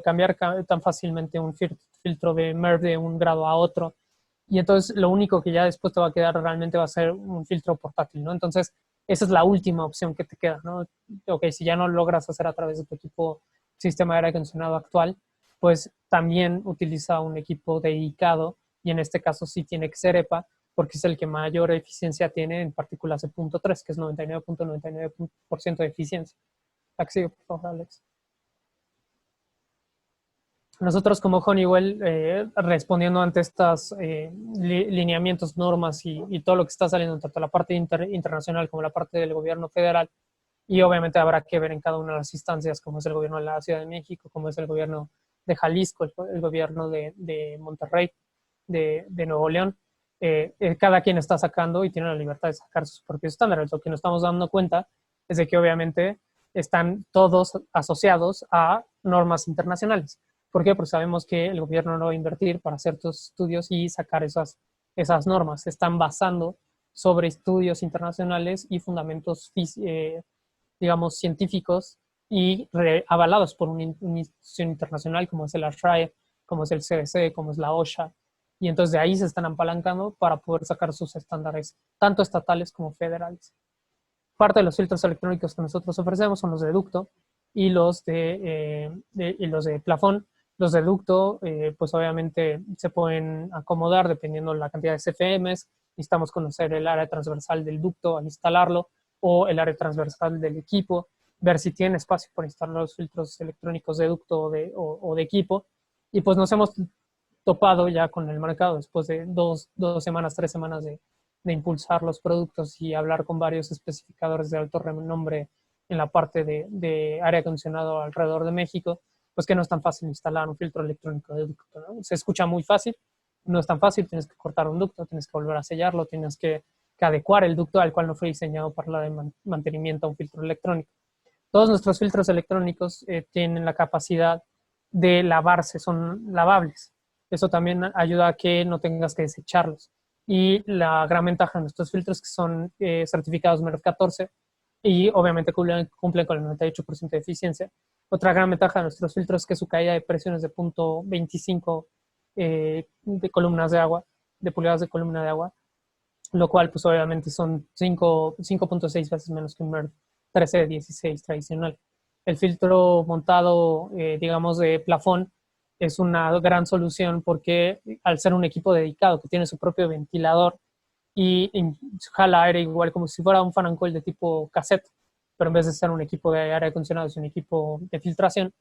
cambiar tan fácilmente un filtro de MERV de un grado a otro, y entonces lo único que ya después te va a quedar realmente va a ser un filtro portátil, ¿no? Entonces esa es la última opción que te queda, ¿no? Ok, si ya no logras hacer a través de tu equipo sistema de aire acondicionado actual, pues también utiliza un equipo dedicado, y en este caso sí tiene que ser EPA, porque es el que mayor eficiencia tiene en partículas de 0.3, que es 99.99% de eficiencia. Sigue, por favor, Alex. Nosotros como Honeywell, respondiendo ante estos lineamientos, normas y todo lo que está saliendo, tanto la parte internacional como la parte del gobierno federal, y obviamente habrá que ver en cada una de las instancias, como es el gobierno de la Ciudad de México, como es el gobierno de Jalisco, el gobierno de Monterrey, de Nuevo León. Cada quien está sacando y tiene la libertad de sacar sus propios estándares. Lo que nos estamos dando cuenta es de que obviamente están todos asociados a normas internacionales. ¿Por qué? Porque sabemos que el gobierno no va a invertir para hacer estos estudios y sacar esas normas. Se están basando sobre estudios internacionales y fundamentos, digamos, científicos, y avalados por una institución internacional como es el ASHRAE, como es el CDC, como es la OSHA. Y entonces de ahí se están apalancando para poder sacar sus estándares, tanto estatales como federales. Parte de los filtros electrónicos que nosotros ofrecemos son los de ducto y los de plafón. Los de ducto, pues obviamente se pueden acomodar dependiendo de la cantidad de CFMs. Necesitamos conocer el área transversal del ducto al instalarlo, o el área transversal del equipo, ver si tiene espacio para instalar los filtros electrónicos de ducto o de equipo. Y pues nos hemos topado ya con el mercado después de 2 semanas, 3 semanas de impulsar los productos y hablar con varios especificadores de alto renombre en la parte de aire acondicionado alrededor de México, pues que no es tan fácil instalar un filtro electrónico de ducto, ¿no? Se escucha muy fácil, no es tan fácil, tienes que cortar un ducto, tienes que volver a sellarlo, tienes que adecuar el ducto al cual no fue diseñado para el mantenimiento a un filtro electrónico. Todos nuestros filtros electrónicos tienen la capacidad de lavarse, son lavables. Eso también ayuda a que no tengas que desecharlos. Y la gran ventaja de nuestros filtros es que son certificados MERV 14 y obviamente cumplen con el 98% de eficiencia. Otra gran ventaja de nuestros filtros es que su caída de presiones de 0.25 de columnas de agua, de pulgadas de columna de agua, lo cual pues obviamente son 5.6 veces menos que un MERV 13 de 16 tradicional. El filtro montado, digamos, de plafón es una gran solución porque al ser un equipo dedicado que tiene su propio ventilador y jala aire igual como si fuera un fan and coil de tipo cassette, pero en vez de ser un equipo de aire acondicionado es un equipo de filtración,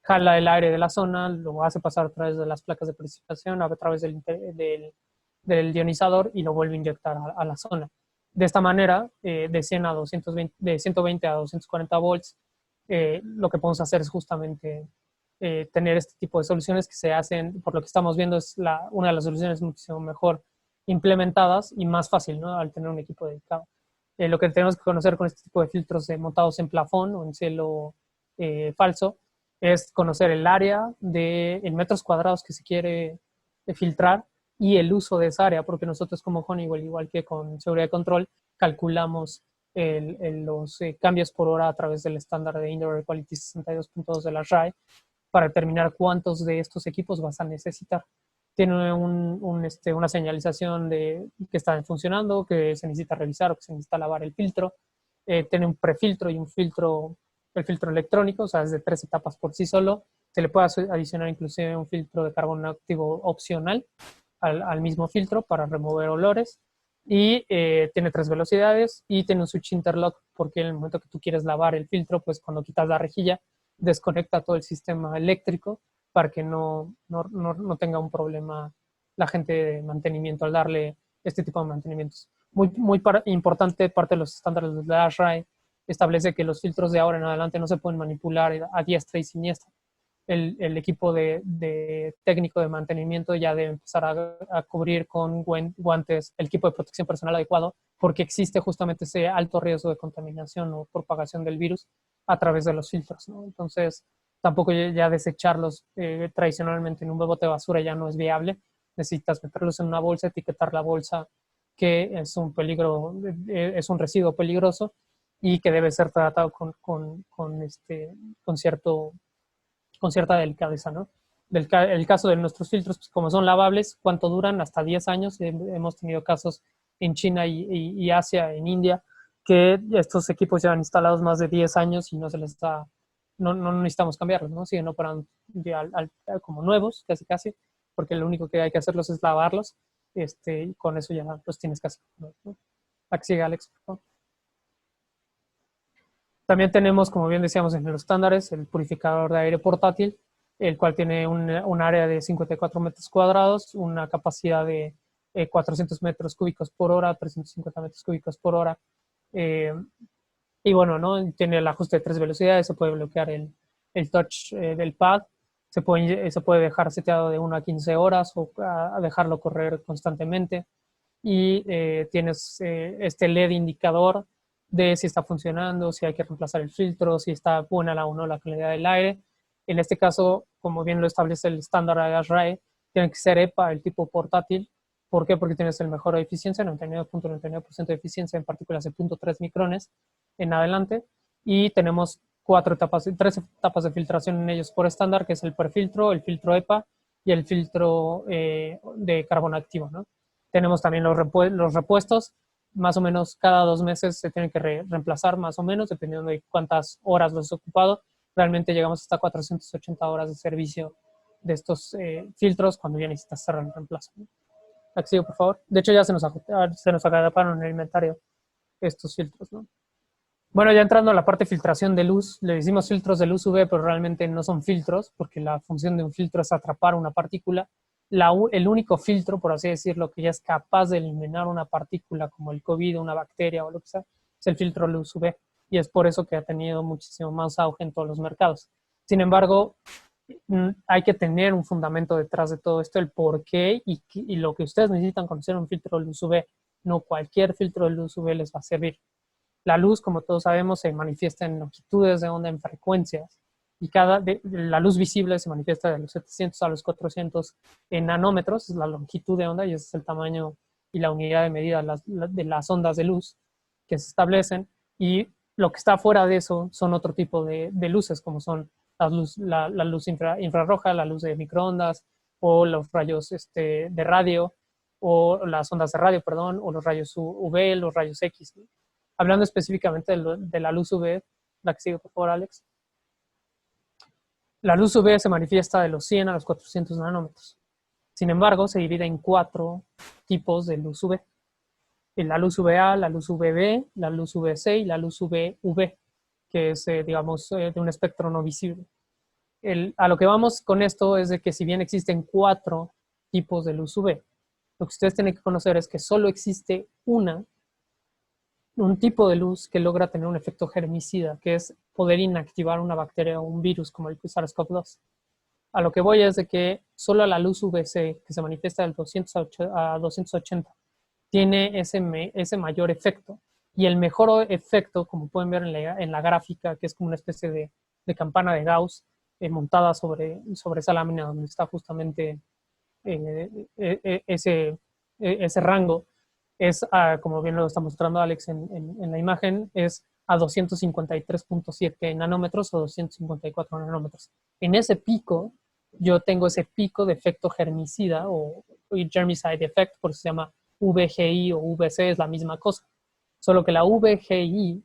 jala el aire de la zona, lo hace pasar a través de las placas de precipitación, a través del ionizador y lo vuelve a inyectar a la zona. De esta manera, de 120 a 240 volts, lo que podemos hacer es justamente tener este tipo de soluciones que se hacen, por lo que estamos viendo, es una de las soluciones muchísimo mejor implementadas y más fácil, ¿no? Al tener un equipo dedicado. Lo que tenemos que conocer con este tipo de filtros montados en plafón o en cielo falso es conocer el área en metros cuadrados que se quiere filtrar y el uso de esa área, porque nosotros como Honeywell, igual que con seguridad de control, calculamos los cambios por hora a través del estándar de Indoor Air Quality 62.2 de la RAE para determinar cuántos de estos equipos vas a necesitar. Tiene una señalización de que están funcionando, que se necesita revisar o que se necesita lavar el filtro. Tiene un prefiltro y un filtro, el filtro electrónico, o sea, es de 3 etapas por sí solo. Se le puede adicionar inclusive un filtro de carbono activo opcional al mismo filtro para remover olores. Y tiene 3 velocidades y tiene un switch interlock porque en el momento que tú quieres lavar el filtro, pues cuando quitas la rejilla, desconecta todo el sistema eléctrico para que no tenga un problema la gente de mantenimiento al darle este tipo de mantenimientos. Muy importante, parte de los estándares de la RAE establece que los filtros de ahora en adelante no se pueden manipular a diestra y siniestra. El equipo de técnico de mantenimiento ya debe empezar a cubrir con guantes el equipo de protección personal adecuado, porque existe justamente ese alto riesgo de contaminación o propagación del virus a través de los filtros, ¿no? Entonces, tampoco ya desecharlos tradicionalmente en un bote de basura ya no es viable. Necesitas meterlos en una bolsa, etiquetar la bolsa que es un peligro, es un residuo peligroso y que debe ser tratado con cierta delicadeza, ¿no? El caso de nuestros filtros, pues como son lavables, ¿cuánto duran? Hasta 10 años. Hemos tenido casos en China y Asia, en India, que estos equipos llevan instalados más de 10 años y no se les da, no necesitamos cambiarlos, ¿no? Siguen operando como nuevos, casi, porque lo único que hay que hacerlos es lavarlos, y con eso ya los tienes casi, ¿no? Aquí sigue Alex, por favor. También tenemos, como bien decíamos en los estándares, el purificador de aire portátil, el cual tiene un área de 54 metros cuadrados, una capacidad de 400 metros cúbicos por hora, 350 metros cúbicos por hora. Y bueno, ¿no? Tiene el ajuste de 3 velocidades, se puede bloquear el touch del pad, se puede dejar seteado de 1 a 15 horas o a dejarlo correr constantemente. Y tienes este LED indicador de si está funcionando, si hay que reemplazar el filtro, si está buena o no la calidad del aire. En este caso, como bien lo establece el estándar de RAE, tiene que ser EPA, el tipo portátil. ¿Por qué? Porque tienes el mejor de eficiencia, 99.99% de eficiencia en partículas de 0.3 micrones en adelante. Y tenemos 3 etapas de filtración en ellos por estándar, que es el prefiltro, el filtro EPA y el filtro de carbono activo, ¿no? Tenemos también los repuestos. Más o menos cada 2 meses se tienen que reemplazar, más o menos, dependiendo de cuántas horas los has ocupado. Realmente llegamos hasta 480 horas de servicio de estos filtros cuando ya necesitas hacer el reemplazo, ¿no? Aquí sigo, por favor. De hecho, ya se nos agaparon en el inventario estos filtros, ¿no? Bueno, ya entrando a la parte de filtración de luz, le decimos filtros de luz UV, pero realmente no son filtros, porque la función de un filtro es atrapar una partícula. El único filtro, por así decirlo, que ya es capaz de eliminar una partícula como el COVID, una bacteria o lo que sea, es el filtro luz UV. Y es por eso que ha tenido muchísimo más auge en todos los mercados. Sin embargo, hay que tener un fundamento detrás de todo esto, el por qué y lo que ustedes necesitan conocer un filtro de luz UV. No cualquier filtro de luz UV les va a servir. La luz, como todos sabemos, se manifiesta en longitudes de onda, en frecuencias. Y la luz visible se manifiesta de los 700 a los 400 en nanómetros, es la longitud de onda y ese es el tamaño y la unidad de medida de las ondas de luz que se establecen, y lo que está fuera de eso son otro tipo de luces, como son la luz infrarroja, la luz de microondas, o los rayos de radio, o las ondas de radio, perdón, o los rayos UV, los rayos X. Hablando específicamente de la luz UV, la que sigue por favor, Alex. La luz UV se manifiesta de los 100 a los 400 nanómetros. Sin embargo, se divide en 4 tipos de luz UV. La luz UVA, la luz UVB, la luz UVC y la luz UVV, que es, digamos, de un espectro no visible. A lo que vamos con esto es de que si bien existen 4 tipos de luz UV, lo que ustedes tienen que conocer es que solo existe un tipo de luz que logra tener un efecto germicida, que es poder inactivar una bacteria o un virus como el SARS-CoV-2. A lo que voy es de que solo la luz UVC, que se manifiesta del 200 a 280, tiene ese mayor efecto. Y el mejor efecto, como pueden ver en la gráfica, que es como una especie de campana de Gauss montada sobre esa lámina donde está justamente ese rango, es, como bien lo está mostrando Alex en la imagen, es a 253.7 nanómetros o 254 nanómetros. En ese pico, yo tengo ese pico de efecto germicida o germicide effect, por eso se llama VGI o VC, es la misma cosa. Solo que la VGI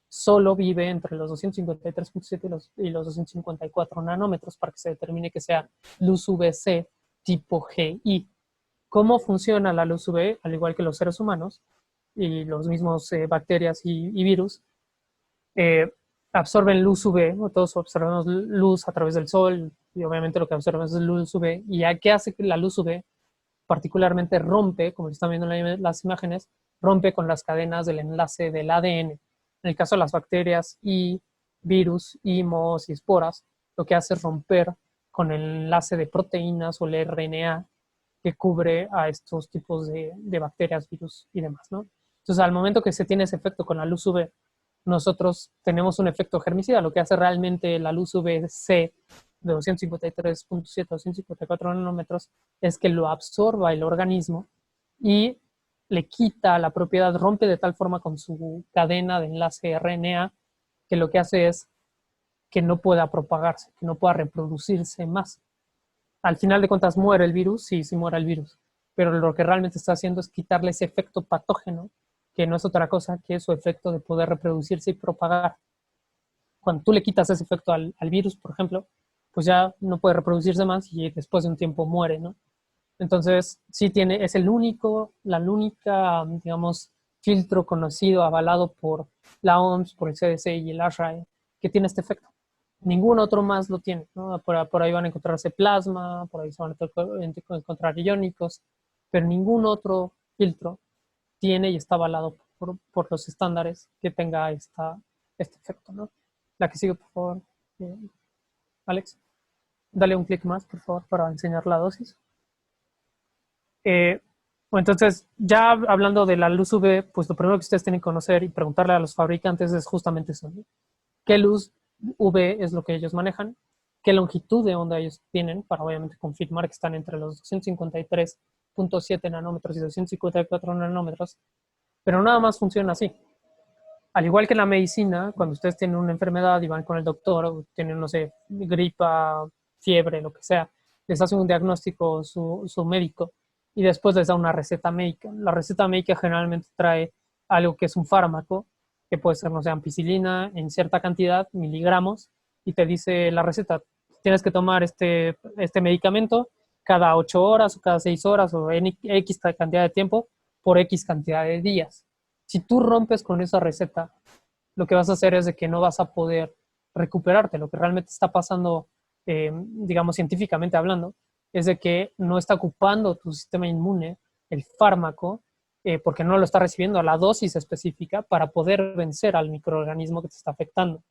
solo vive entre los 253.7 y los 254 nanómetros para que se determine que sea luz UVC tipo GI. ¿Cómo funciona la luz UV? Al igual que los seres humanos y los mismos bacterias y virus, absorben luz UV, todos observamos luz a través del sol y obviamente lo que observamos es luz UV. ¿Y a qué hace que la luz UV particularmente rompe, como están viendo en las imágenes, rompe con las cadenas del enlace del ADN? En el caso de las bacterias y virus y mohos y esporas, lo que hace es romper con el enlace de proteínas o el RNA que cubre a estos tipos de bacterias, virus y demás, ¿no? Entonces, al momento que se tiene ese efecto con la luz UV, nosotros tenemos un efecto germicida. Lo que hace realmente la luz UVC de 253.7 a 254 nanómetros es que lo absorba el organismo y le quita la propiedad, rompe de tal forma con su cadena de enlace RNA que lo que hace es que no pueda propagarse, que no pueda reproducirse más. Al final de cuentas, ¿muere el virus? Sí, sí muere el virus. Pero lo que realmente está haciendo es quitarle ese efecto patógeno, que no es otra cosa que su efecto de poder reproducirse y propagar. Cuando tú le quitas ese efecto al virus, por ejemplo, pues ya no puede reproducirse más y después de un tiempo muere, ¿no? Entonces, sí es la única, digamos, filtro conocido, avalado por la OMS, por el CDC y el ASHRAE, que tiene este efecto. Ningún otro más lo tiene, ¿no? Por ahí van a encontrarse plasma, por ahí se van a encontrar iónicos, pero ningún otro filtro tiene y está avalado por los estándares que tenga este efecto, ¿no? La que sigue, por favor, Alex. Dale un clic más, por favor, para enseñar la dosis. Entonces, ya hablando de la luz UV, pues lo primero que ustedes tienen que conocer y preguntarle a los fabricantes es justamente eso, ¿no? ¿Qué luz UV es lo que ellos manejan? ¿Qué longitud de onda ellos tienen? Para obviamente confirmar que están entre los 253.7 nanómetros y 254 nanómetros. Pero nada más funciona así. Al igual que en la medicina, cuando ustedes tienen una enfermedad y van con el doctor, o tienen, no sé, gripa, fiebre, lo que sea, les hace un diagnóstico su médico y después les da una receta médica. La receta médica generalmente trae algo que es un fármaco, que puede ser, no sé, ampicilina en cierta cantidad, miligramos, y te dice la receta, tienes que tomar este medicamento cada 8 horas o cada 6 horas o en X cantidad de tiempo por X cantidad de días. Si tú rompes con esa receta, lo que vas a hacer es de que no vas a poder recuperarte. Lo que realmente está pasando, digamos, científicamente hablando, es de que no está ocupando tu sistema inmune el fármaco porque no lo está recibiendo a la dosis específica para poder vencer al microorganismo que te está afectando.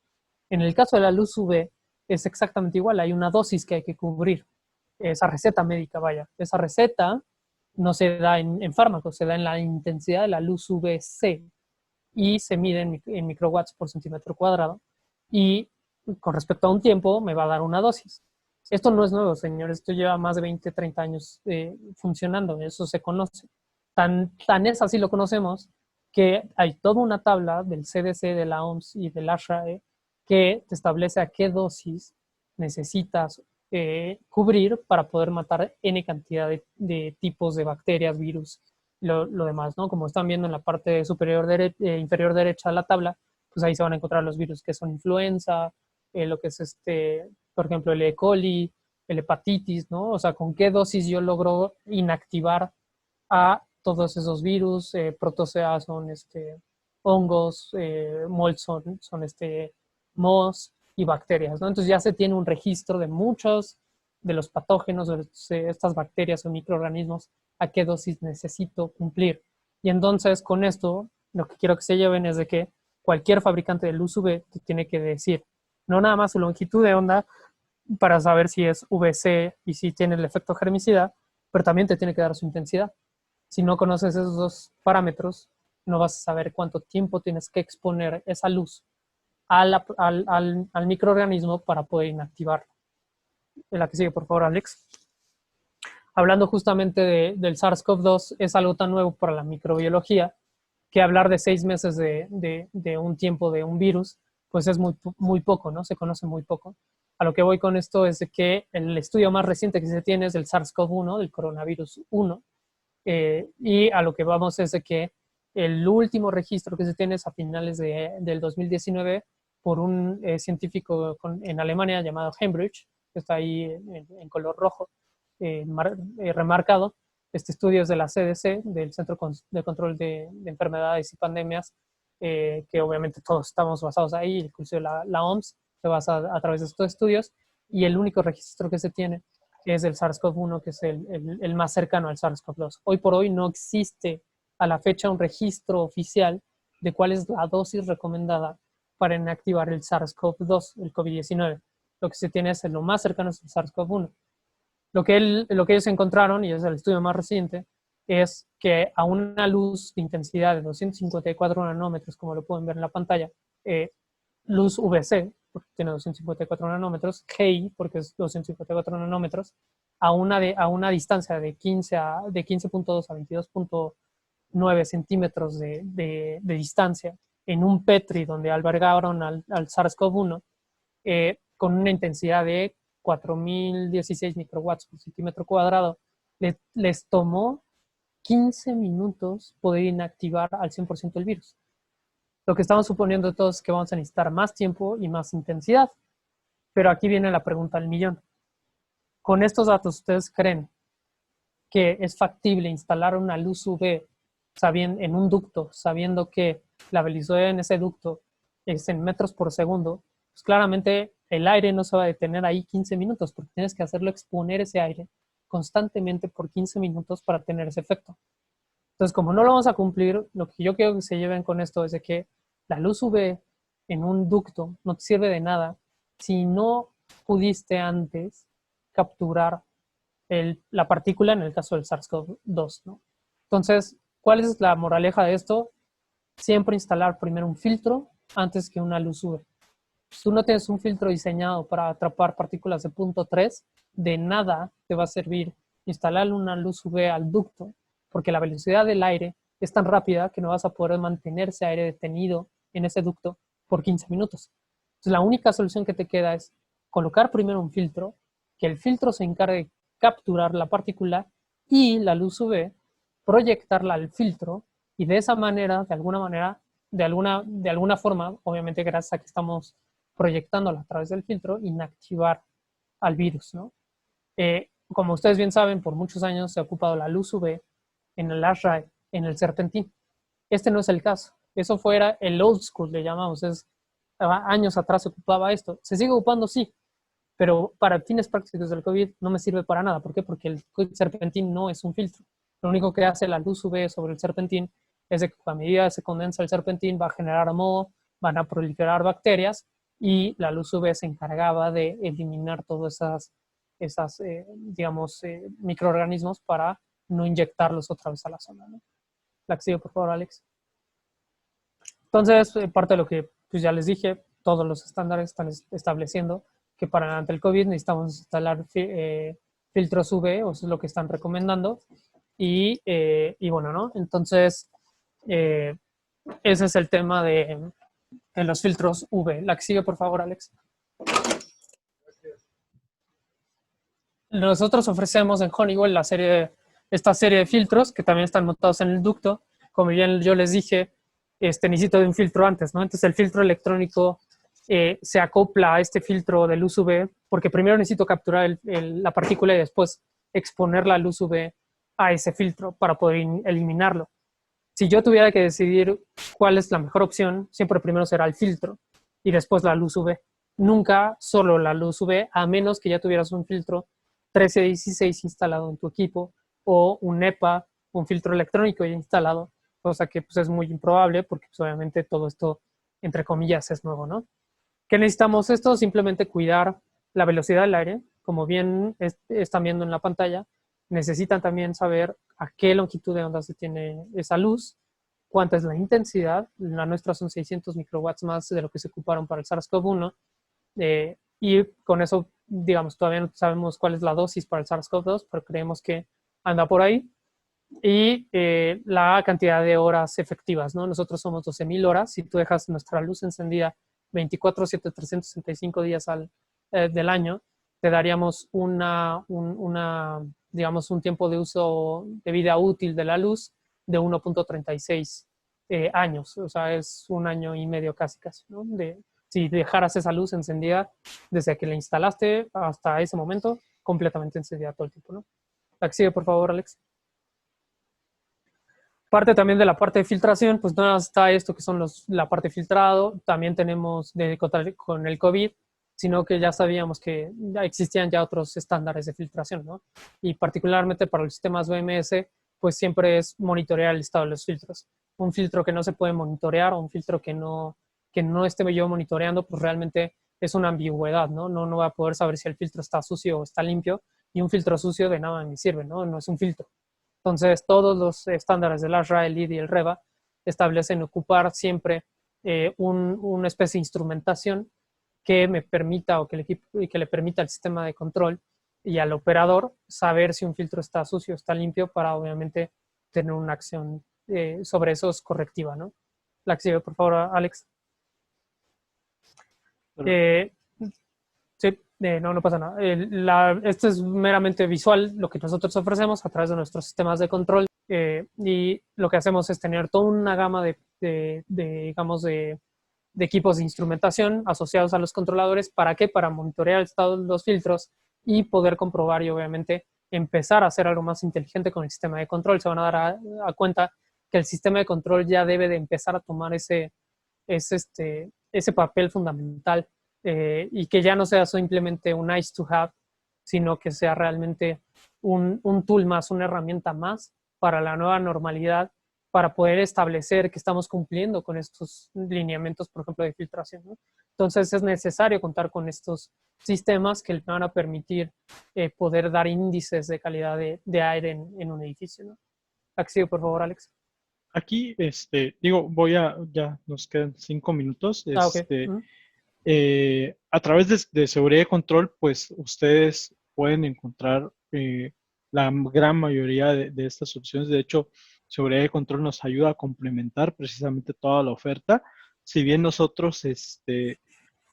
En el caso de la luz UV es exactamente igual, hay una dosis que hay que cubrir. Esa receta médica, vaya, esa receta no se da en fármacos, se da en la intensidad de la luz UVC y se mide en microwatts por centímetro cuadrado y con respecto a un tiempo me va a dar una dosis. Esto no es nuevo, señores, esto lleva más de 20, 30 años funcionando, eso se conoce. Tan es así lo conocemos que hay toda una tabla del CDC, de la OMS y del ASHRAE que te establece a qué dosis necesitas cubrir para poder matar N cantidad de tipos de bacterias, virus, lo demás, ¿no? Como están viendo en la parte inferior derecha de la tabla, pues ahí se van a encontrar los virus que son influenza, lo que es por ejemplo, el E. coli, el hepatitis, ¿no? O sea, con qué dosis yo logro inactivar a todos esos virus, protozoas son hongos, mold son mohos y bacterias, ¿no? Entonces ya se tiene un registro de muchos de los patógenos, de estas bacterias o microorganismos, a qué dosis necesito cumplir. Y entonces con esto, lo que quiero que se lleven es de que cualquier fabricante de luz UV te tiene que decir, no nada más su longitud de onda para saber si es VC y si tiene el efecto germicida, pero también te tiene que dar su intensidad. Si no conoces esos dos parámetros, no vas a saber cuánto tiempo tienes que exponer esa luz al microorganismo para poder inactivarlo. La que sigue, por favor, Alex. Hablando justamente del SARS-CoV-2, es algo tan nuevo para la microbiología que hablar de 6 meses de un tiempo de un virus, pues es muy poco, ¿no? Se conoce muy poco. A lo que voy con esto es de que el estudio más reciente que se tiene es del SARS-CoV-1, del coronavirus 1, y a lo que vamos es de que el último registro que se tiene es a finales del 2019 por un científico en Alemania llamado Hembridge, que está ahí en color rojo, remarcado. Este estudio es de la CDC, del Centro de Control de Enfermedades y Pandemias, que obviamente todos estamos basados ahí, incluso la OMS se basa a través de estos estudios, y el único registro que se tiene es el SARS-CoV-1, que es el más cercano al SARS-CoV-2. Hoy por hoy no existe a la fecha un registro oficial de cuál es la dosis recomendada para inactivar el SARS-CoV-2, el COVID-19. Lo que se tiene es lo más cercano es el SARS-CoV-1. Lo que ellos encontraron, y es el estudio más reciente, es que a una luz de intensidad de 254 nanómetros, como lo pueden ver en la pantalla, luz VC, porque tiene 254 nanómetros, GI, porque es 254 nanómetros, a una distancia de 15.2 a 22.9 centímetros de distancia, en un Petri donde albergaron al SARS-CoV-1, con una intensidad de 4016 microwatts por centímetro cuadrado, les tomó 15 minutos poder inactivar al 100% el virus. Lo que estamos suponiendo todos es que vamos a necesitar más tiempo y más intensidad. Pero aquí viene la pregunta del millón. Con estos datos, ¿ustedes creen que es factible instalar una luz UV en un ducto, sabiendo que la velocidad en ese ducto es en metros por segundo? Pues claramente el aire no se va a detener ahí 15 minutos, porque tienes que hacerlo exponer ese aire constantemente por 15 minutos para tener ese efecto. Entonces, como no lo vamos a cumplir, lo que yo quiero que se lleven con esto es de que la luz UV en un ducto no te sirve de nada si no pudiste antes capturar la partícula, en el caso del SARS-CoV-2, ¿no? Entonces, ¿cuál es la moraleja de esto? Siempre instalar primero un filtro antes que una luz UV. Si tú no tienes un filtro diseñado para atrapar partículas de punto 3, de nada te va a servir instalar una luz UV al ducto, porque la velocidad del aire es tan rápida que no vas a poder mantener ese aire detenido en ese ducto por 15 minutos. Entonces, la única solución que te queda es colocar primero un filtro, que el filtro se encargue de capturar la partícula y la luz UV, proyectarla al filtro y de esa manera, de alguna forma, obviamente gracias a que estamos proyectándola a través del filtro, inactivar al virus, ¿no? Como ustedes bien saben, por muchos años se ha ocupado la luz UV en el ASHRAE, en el serpentín. Este no es el caso. Eso fuera el old school, le llamamos. Años atrás se ocupaba esto. Se sigue ocupando, sí, pero para fines prácticos del COVID no me sirve para nada. ¿Por qué? Porque el serpentín no es un filtro. Lo único que hace la luz UV sobre el serpentín es de que a medida que se condensa el serpentín va a generar moho, van a proliferar bacterias y la luz UV se encargaba de eliminar todas esas microorganismos para no inyectarlos otra vez a la zona, ¿no? La que sigue, por favor, Alex. Entonces, parte de lo que pues, ya les dije, todos los estándares están estableciendo que ante el COVID necesitamos instalar filtros UV, o eso es lo que están recomendando. Y bueno, ¿no? Entonces, ese es el tema de los filtros UV. La que sigue, por favor, Alex. Nosotros ofrecemos en Honeywell esta serie de filtros que también están montados en el ducto. Como bien yo les dije, necesito de un filtro antes, ¿no? Entonces el filtro electrónico se acopla a este filtro de luz UV, porque primero necesito capturar la partícula y después exponer la luz UV a ese filtro para poder eliminarlo. Si yo tuviera que decidir cuál es la mejor opción, siempre primero será el filtro y después la luz UV. Nunca solo la luz UV, a menos que ya tuvieras un filtro 1316 instalado en tu equipo o un EPA, un filtro electrónico ya instalado, cosa que pues, es muy improbable porque pues, obviamente todo esto, entre comillas, es nuevo, ¿no? ¿Qué necesitamos esto? Simplemente cuidar la velocidad del aire, como bien están viendo en la pantalla. Necesitan también saber a qué longitud de onda se tiene esa luz, cuánta es la intensidad. La nuestra son 600 microwatts más de lo que se ocuparon para el SARS-CoV-1. Y con eso, digamos, todavía no sabemos cuál es la dosis para el SARS-CoV-2, pero creemos que anda por ahí. Y la cantidad de horas efectivas, ¿no? Nosotros somos 12,000 horas. Si tú dejas nuestra luz encendida 24/7, 365 días del año, te daríamos digamos, un tiempo de uso de vida útil de la luz de 1.36 años. O sea, es 1 año y medio casi, ¿no? Si dejaras esa luz encendida desde que la instalaste hasta ese momento, completamente encendida todo el tiempo, ¿no? La que sigue, por favor, Alex. Parte también de la parte de filtración, pues no está esto que son la parte filtrado, también tenemos con el COVID, sino que ya sabíamos que ya existían ya otros estándares de filtración, ¿no? Y particularmente para los sistemas BMS, pues siempre es monitorear el estado de los filtros. Un filtro que no se puede monitorear o un filtro que no esté yo monitoreando, pues realmente es una ambigüedad, ¿no? No va a poder saber si el filtro está sucio o está limpio, y un filtro sucio de nada me sirve, ¿no? No es un filtro. Entonces, todos los estándares del ASHRAE, el LEED y el REBA establecen ocupar siempre una especie de instrumentación que me permita o que le permita al sistema de control y al operador saber si un filtro está sucio o está limpio para obviamente tener una acción sobre eso es correctiva, ¿no? La que sigue, por favor, Alex. Sí, no pasa nada. Esto es meramente visual, lo que nosotros ofrecemos a través de nuestros sistemas de control, y lo que hacemos es tener toda una gama digamos, de equipos de instrumentación asociados a los controladores. ¿Para qué? Para monitorear el estado de los filtros y poder comprobar y obviamente empezar a hacer algo más inteligente con el sistema de control. Se van a dar a cuenta que el sistema de control ya debe de empezar a tomar ese papel fundamental, y que ya no sea simplemente un nice to have, sino que sea realmente un tool más, una herramienta más para la nueva normalidad, para poder establecer que estamos cumpliendo con estos lineamientos, por ejemplo, de filtración, ¿no? Entonces es necesario contar con estos sistemas que le van a permitir poder dar índices de calidad de aire en un edificio, ¿no? Acción, por favor, Alex. Aquí, ya nos quedan 5 minutos. Okay. A través de seguridad y control, pues ustedes pueden encontrar la gran mayoría de estas opciones. De hecho, seguridad y control nos ayuda a complementar precisamente toda la oferta. Si bien nosotros,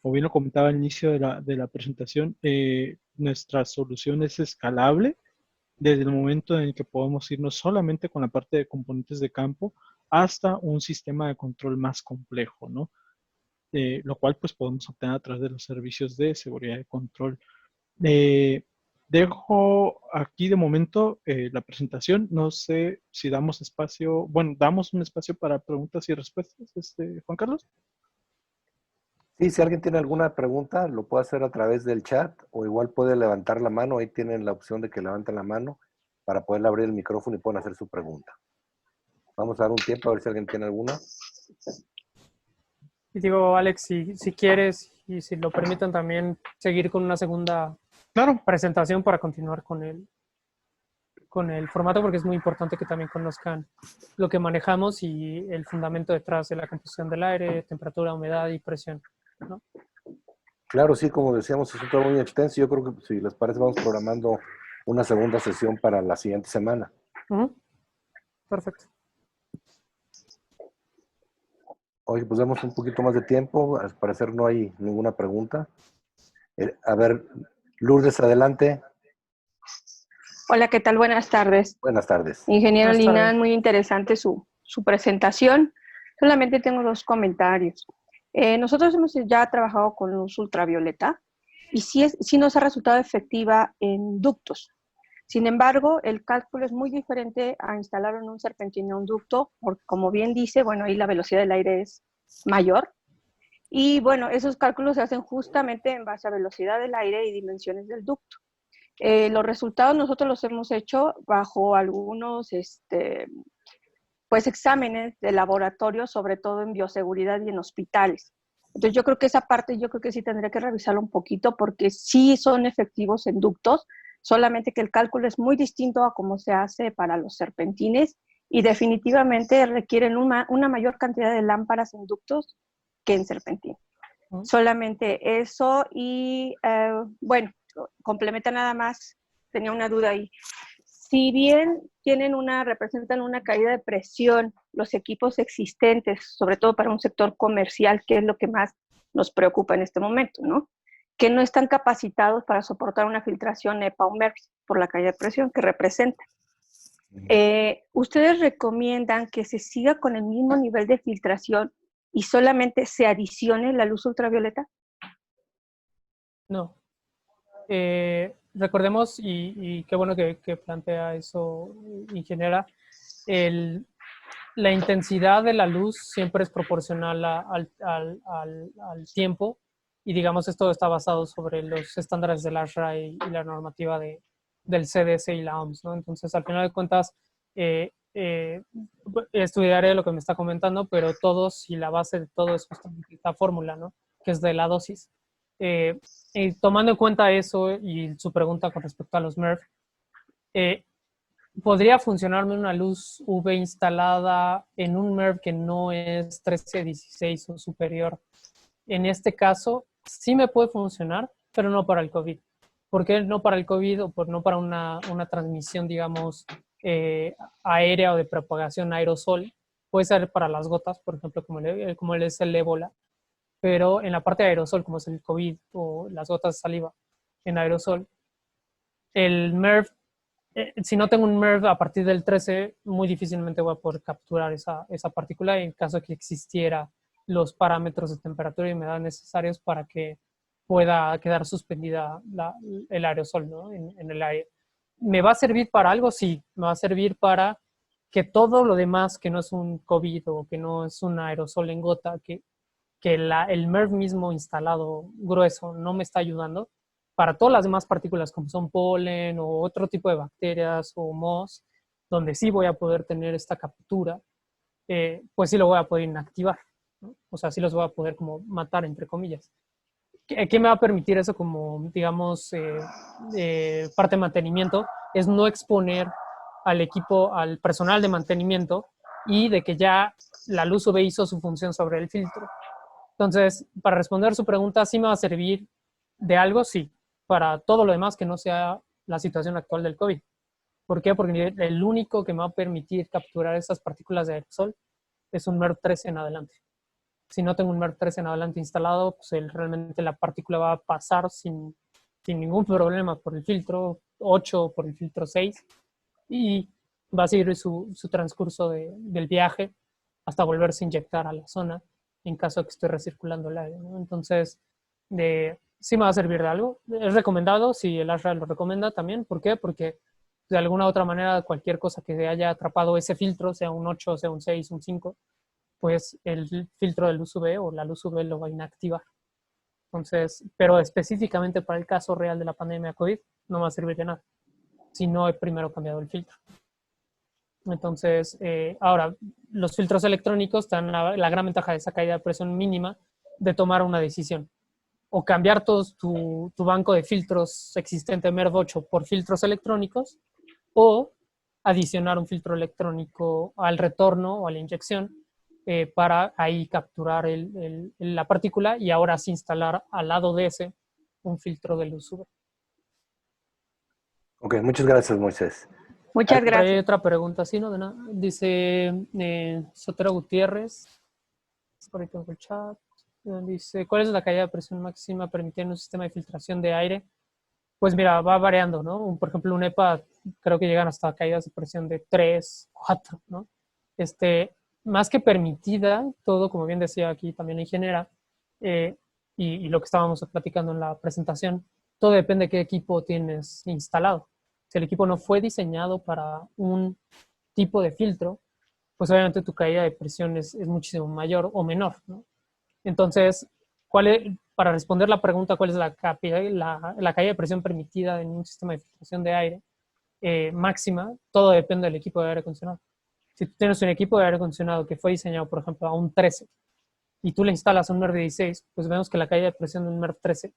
como bien lo comentaba al inicio de la presentación, nuestra solución es escalable desde el momento en el que podemos irnos solamente con la parte de componentes de campo hasta un sistema de control más complejo, ¿no? Lo cual pues podemos obtener a través de los servicios de seguridad y control. Dejo aquí de momento la presentación. No sé si damos espacio, damos un espacio para preguntas y respuestas, Juan Carlos. Sí, si alguien tiene alguna pregunta, lo puede hacer a través del chat o igual puede levantar la mano. Ahí tienen la opción de que levanten la mano para poder abrir el micrófono y puedan hacer su pregunta. Vamos a dar un tiempo a ver si alguien tiene alguna. Y digo, Alex, si quieres y si lo permiten también seguir con una segunda presentación para continuar con el formato, porque es muy importante que también conozcan lo que manejamos y el fundamento detrás de la composición del aire, temperatura, humedad y presión, ¿no? Claro, sí, como decíamos, es un tema muy extenso. Yo creo que si les parece, vamos programando una segunda sesión para la siguiente semana. Ujú. Perfecto. Hoy pues damos un poquito más de tiempo. Al parecer no hay ninguna pregunta. A ver, Lourdes, adelante. Hola, ¿qué tal? Buenas tardes. Buenas tardes. Ingeniero Buenas Linan, tardes. muy interesante su presentación. Solamente tengo dos comentarios. Nosotros hemos ya trabajado con luz ultravioleta y sí nos ha resultado efectiva en ductos. Sin embargo, el cálculo es muy diferente a instalar en un serpentina un ducto, porque como bien dice, bueno, ahí la velocidad del aire es mayor. Y bueno, esos cálculos se hacen justamente en base a velocidad del aire y dimensiones del ducto. Los resultados nosotros los hemos hecho bajo algunos pues, exámenes de laboratorio, sobre todo en bioseguridad y en hospitales. Entonces yo creo que esa parte yo creo que sí tendría que revisarlo un poquito porque sí son efectivos en ductos, solamente que el cálculo es muy distinto a cómo se hace para los serpentines y definitivamente requieren una mayor cantidad de lámparas en ductos que en serpentín. Solamente eso y bueno, complementa nada más, tenía una duda ahí. Si bien representan una caída de presión los equipos existentes, sobre todo para un sector comercial, que es lo que más nos preocupa en este momento, ¿no? Que no están capacitados para soportar una filtración EPA o MERS por la caída de presión que representa. ¿Ustedes recomiendan que se siga con el mismo nivel de filtración y solamente se adicione la luz ultravioleta? No. Recordemos, y qué bueno que plantea eso, ingeniera, la intensidad de la luz siempre es proporcional al tiempo, y digamos esto está basado sobre los estándares del ASHRAE y la normativa del CDC y la OMS, ¿no? Entonces, al final de cuentas, estudiaré lo que me está comentando, pero todos y la base de todo es justamente esta fórmula, ¿no? Que es de la dosis. Tomando en cuenta eso y su pregunta con respecto a los MERV, podría funcionarme una luz UV instalada en un MERV que no es 1316 o superior. En este caso, sí me puede funcionar, pero no para el COVID. ¿Por qué no para el COVID o no para una transmisión, digamos, aérea o de propagación aerosol? Puede ser para las gotas, por ejemplo, como es el ébola, pero en la parte de aerosol, como es el COVID o las gotas de saliva en aerosol, el MERV, si no tengo un MERV a partir del 13, muy difícilmente voy a poder capturar esa partícula en caso de que existiera los parámetros de temperatura y humedad necesarios para que pueda quedar suspendida el aerosol, ¿no? en el aire. ¿Me va a servir para algo? Sí, me va a servir para que todo lo demás que no es un COVID o que no es un aerosol en gota, que el MERV mismo instalado grueso no me está ayudando, para todas las demás partículas como son polen o otro tipo de bacterias o mohos, donde sí voy a poder tener esta captura, pues sí lo voy a poder inactivar, ¿no? O sea, sí los voy a poder como matar, entre comillas. ¿Qué me va a permitir eso como, digamos, parte de mantenimiento? Es no exponer al equipo, al personal de mantenimiento y de que ya la luz UV hizo su función sobre el filtro. Entonces, para responder su pregunta, ¿sí me va a servir de algo? Sí. Para todo lo demás que no sea la situación actual del COVID. ¿Por qué? Porque el único que me va a permitir capturar esas partículas de aerosol es un MERV 13 en adelante. Si no tengo un MERV 13 en adelante instalado, pues realmente la partícula va a pasar sin ningún problema por el filtro 8 o por el filtro 6 y va a seguir su transcurso del viaje hasta volverse a inyectar a la zona en caso de que esté recirculando el aire, ¿no? Entonces, sí me va a servir de algo. Es recomendado, si el ASHRAE lo recomienda también. ¿Por qué? Porque de alguna u otra manera cualquier cosa que haya atrapado ese filtro, sea un 8, sea un 6, un 5, pues el filtro de luz UV o la luz UV lo va a inactivar. Entonces, pero específicamente para el caso real de la pandemia COVID, no me va a servir de nada si no he primero cambiado el filtro. Entonces, ahora, los filtros electrónicos te dan la gran ventaja de esa caída de presión mínima de tomar una decisión. O cambiar todo tu banco de filtros existente MERV 8 por filtros electrónicos, o adicionar un filtro electrónico al retorno o a la inyección para ahí capturar la partícula y ahora sí instalar al lado de ese un filtro de luz UV. Ok, muchas gracias, Moisés. Muchas Por ahí hay gracias. otra pregunta, ¿sí? ¿No? De nada. Dice Sotero Gutiérrez, por ahí tengo el chat. Dice, ¿cuál es la caída de presión máxima permitida en un sistema de filtración de aire? Pues mira, va variando, ¿no? Por ejemplo, un EPA creo que llegan hasta caídas de presión de 3, 4, ¿no? Más que permitida, todo, como bien decía aquí también la ingeniera, eh, y lo que estábamos platicando en la presentación, todo depende de qué equipo tienes instalado. Si el equipo no fue diseñado para un tipo de filtro, pues obviamente tu caída de presión es muchísimo mayor o menor, ¿no? Entonces, para responder la pregunta, ¿cuál es la caída de presión permitida en un sistema de filtración de aire máxima? Todo depende del equipo de aire acondicionado. Si tú tienes un equipo de aire acondicionado que fue diseñado, por ejemplo, a un 13 y tú le instalas un MERV 16, pues vemos que la caída de presión de un MERV 13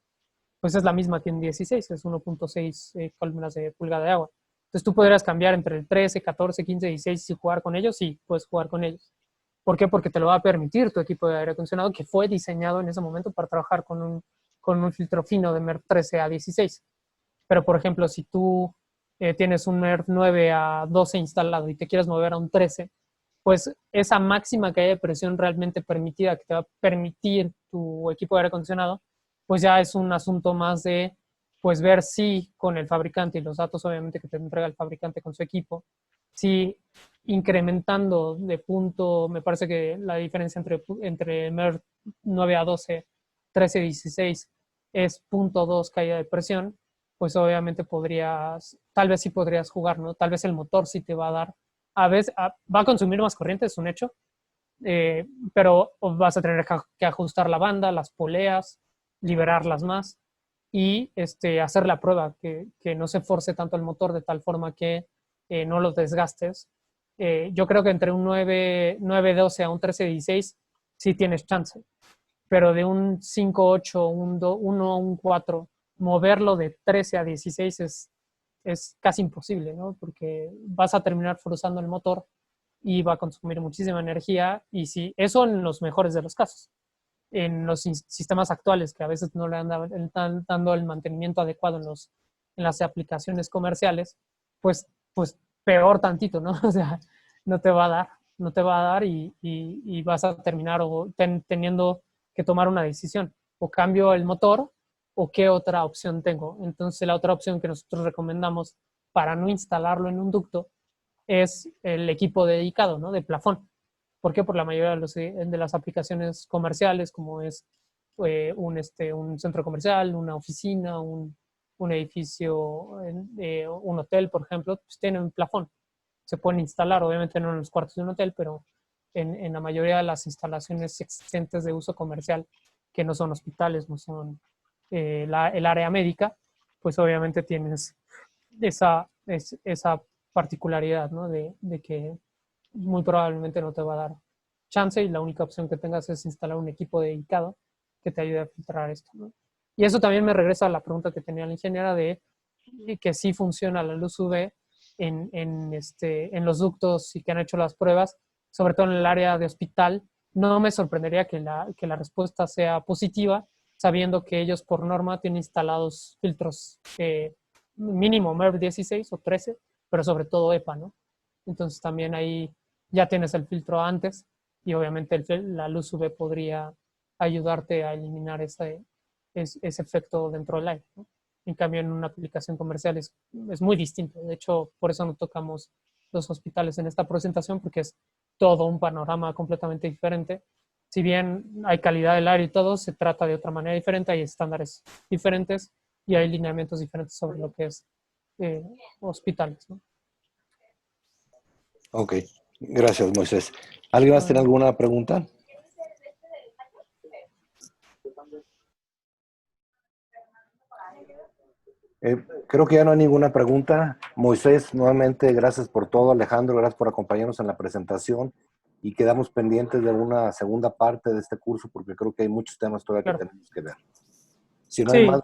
pues es la misma que en 16, es 1.6 columnas de pulgada de agua. Entonces tú podrías cambiar entre el 13, 14, 15, 16 y jugar con ellos, sí, puedes jugar con ellos. ¿Por qué? Porque te lo va a permitir tu equipo de aire acondicionado que fue diseñado en ese momento para trabajar con un filtro fino de MERV 13 a 16. Pero, por ejemplo, si tú tienes un MERV 9 a 12 instalado y te quieres mover a un 13, pues esa máxima caída de presión realmente permitida que te va a permitir tu equipo de aire acondicionado, pues ya es un asunto más de pues ver si con el fabricante y los datos obviamente que te entrega el fabricante con su equipo, si incrementando de punto, me parece que la diferencia entre MERV 9 a 12, 13 a 16 es 0.2 caída de presión, pues obviamente tal vez sí podrías jugar, ¿no? Tal vez el motor sí te va a dar, va a consumir más corriente, es un hecho, pero vas a tener que ajustar la banda, las poleas, liberarlas más y hacer la prueba, que no se force tanto el motor de tal forma que no los desgastes. Yo creo que entre un 9-12 a un 13-16 sí tienes chance, pero de un 5-8, un 1 a un 4, moverlo de 13 a 16 es casi imposible, ¿no? Porque vas a terminar forzando el motor y va a consumir muchísima energía, y si eso en los mejores de los casos. En los sistemas actuales, que a veces no le están dando el mantenimiento adecuado en las aplicaciones comerciales, pues peor tantito, ¿no? O sea, no te va a dar y vas a terminar teniendo que tomar una decisión. O cambio el motor o qué otra opción tengo. Entonces la otra opción que nosotros recomendamos para no instalarlo en un ducto es el equipo dedicado, ¿no? De plafón. ¿Por qué? Por la mayoría de las aplicaciones comerciales, como es un centro comercial, una oficina, un edificio, un hotel, por ejemplo, pues tiene un plafón. Se pueden instalar, obviamente no en los cuartos de un hotel, pero en la mayoría de las instalaciones existentes de uso comercial, que no son hospitales, no son el área médica, pues obviamente tienes esa particularidad, ¿no? De que muy probablemente no te va a dar chance y la única opción que tengas es instalar un equipo dedicado que te ayude a filtrar esto, ¿no? Y eso también me regresa a la pregunta que tenía la ingeniera de que sí funciona la luz UV en los ductos y que han hecho las pruebas, sobre todo en el área de hospital. No me sorprendería que la respuesta sea positiva, sabiendo que ellos por norma tienen instalados filtros mínimo MERV 16 o 13, pero sobre todo EPA, ¿no? Entonces también ahí ya tienes el filtro antes y obviamente la luz UV podría ayudarte a eliminar ese efecto dentro del aire, ¿no? En cambio, en una aplicación comercial es muy distinto. De hecho, por eso no tocamos los hospitales en esta presentación, porque es todo un panorama completamente diferente. Si bien hay calidad del aire y todo, se trata de otra manera diferente, hay estándares diferentes y hay lineamientos diferentes sobre lo que es hospitales, ¿no? Ok, gracias, Moisés. ¿Alguien más tiene alguna pregunta? Creo que ya no hay ninguna pregunta. Moisés, nuevamente, gracias por todo. Alejandro, gracias por acompañarnos en la presentación y quedamos pendientes de una segunda parte de este curso porque creo que hay muchos temas todavía Claro. que tenemos que ver. Si no hay más...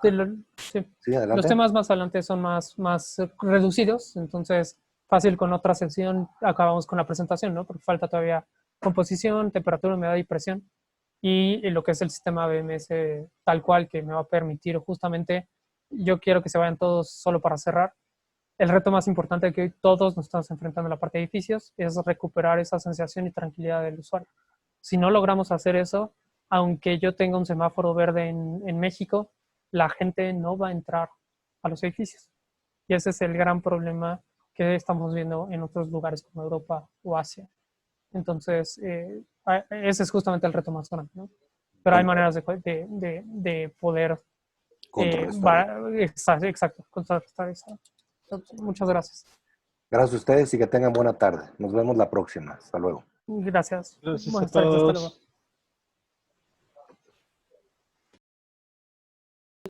Sí. Sí, adelante. Los temas más adelante son más reducidos, entonces fácil con otra sección acabamos con la presentación, ¿no? Porque falta todavía composición, temperatura, humedad y presión y lo que es el sistema BMS tal cual que me va a permitir justamente, yo quiero que se vayan todos solo para cerrar, el reto más importante que hoy todos nos estamos enfrentando en la parte de edificios es recuperar esa sensación y tranquilidad del usuario. Si no logramos hacer eso, aunque yo tenga un semáforo verde en México, la gente no va a entrar a los edificios. Y ese es el gran problema que estamos viendo en otros lugares como Europa o Asia. Entonces, ese es justamente el reto más grande, ¿no? Pero hay maneras de poder... exacto, contrarrestar eso. Muchas gracias. Gracias a ustedes y que tengan buena tarde. Nos vemos la próxima. Hasta luego. Gracias. Gracias a Buenas tardes, hasta todos. luego.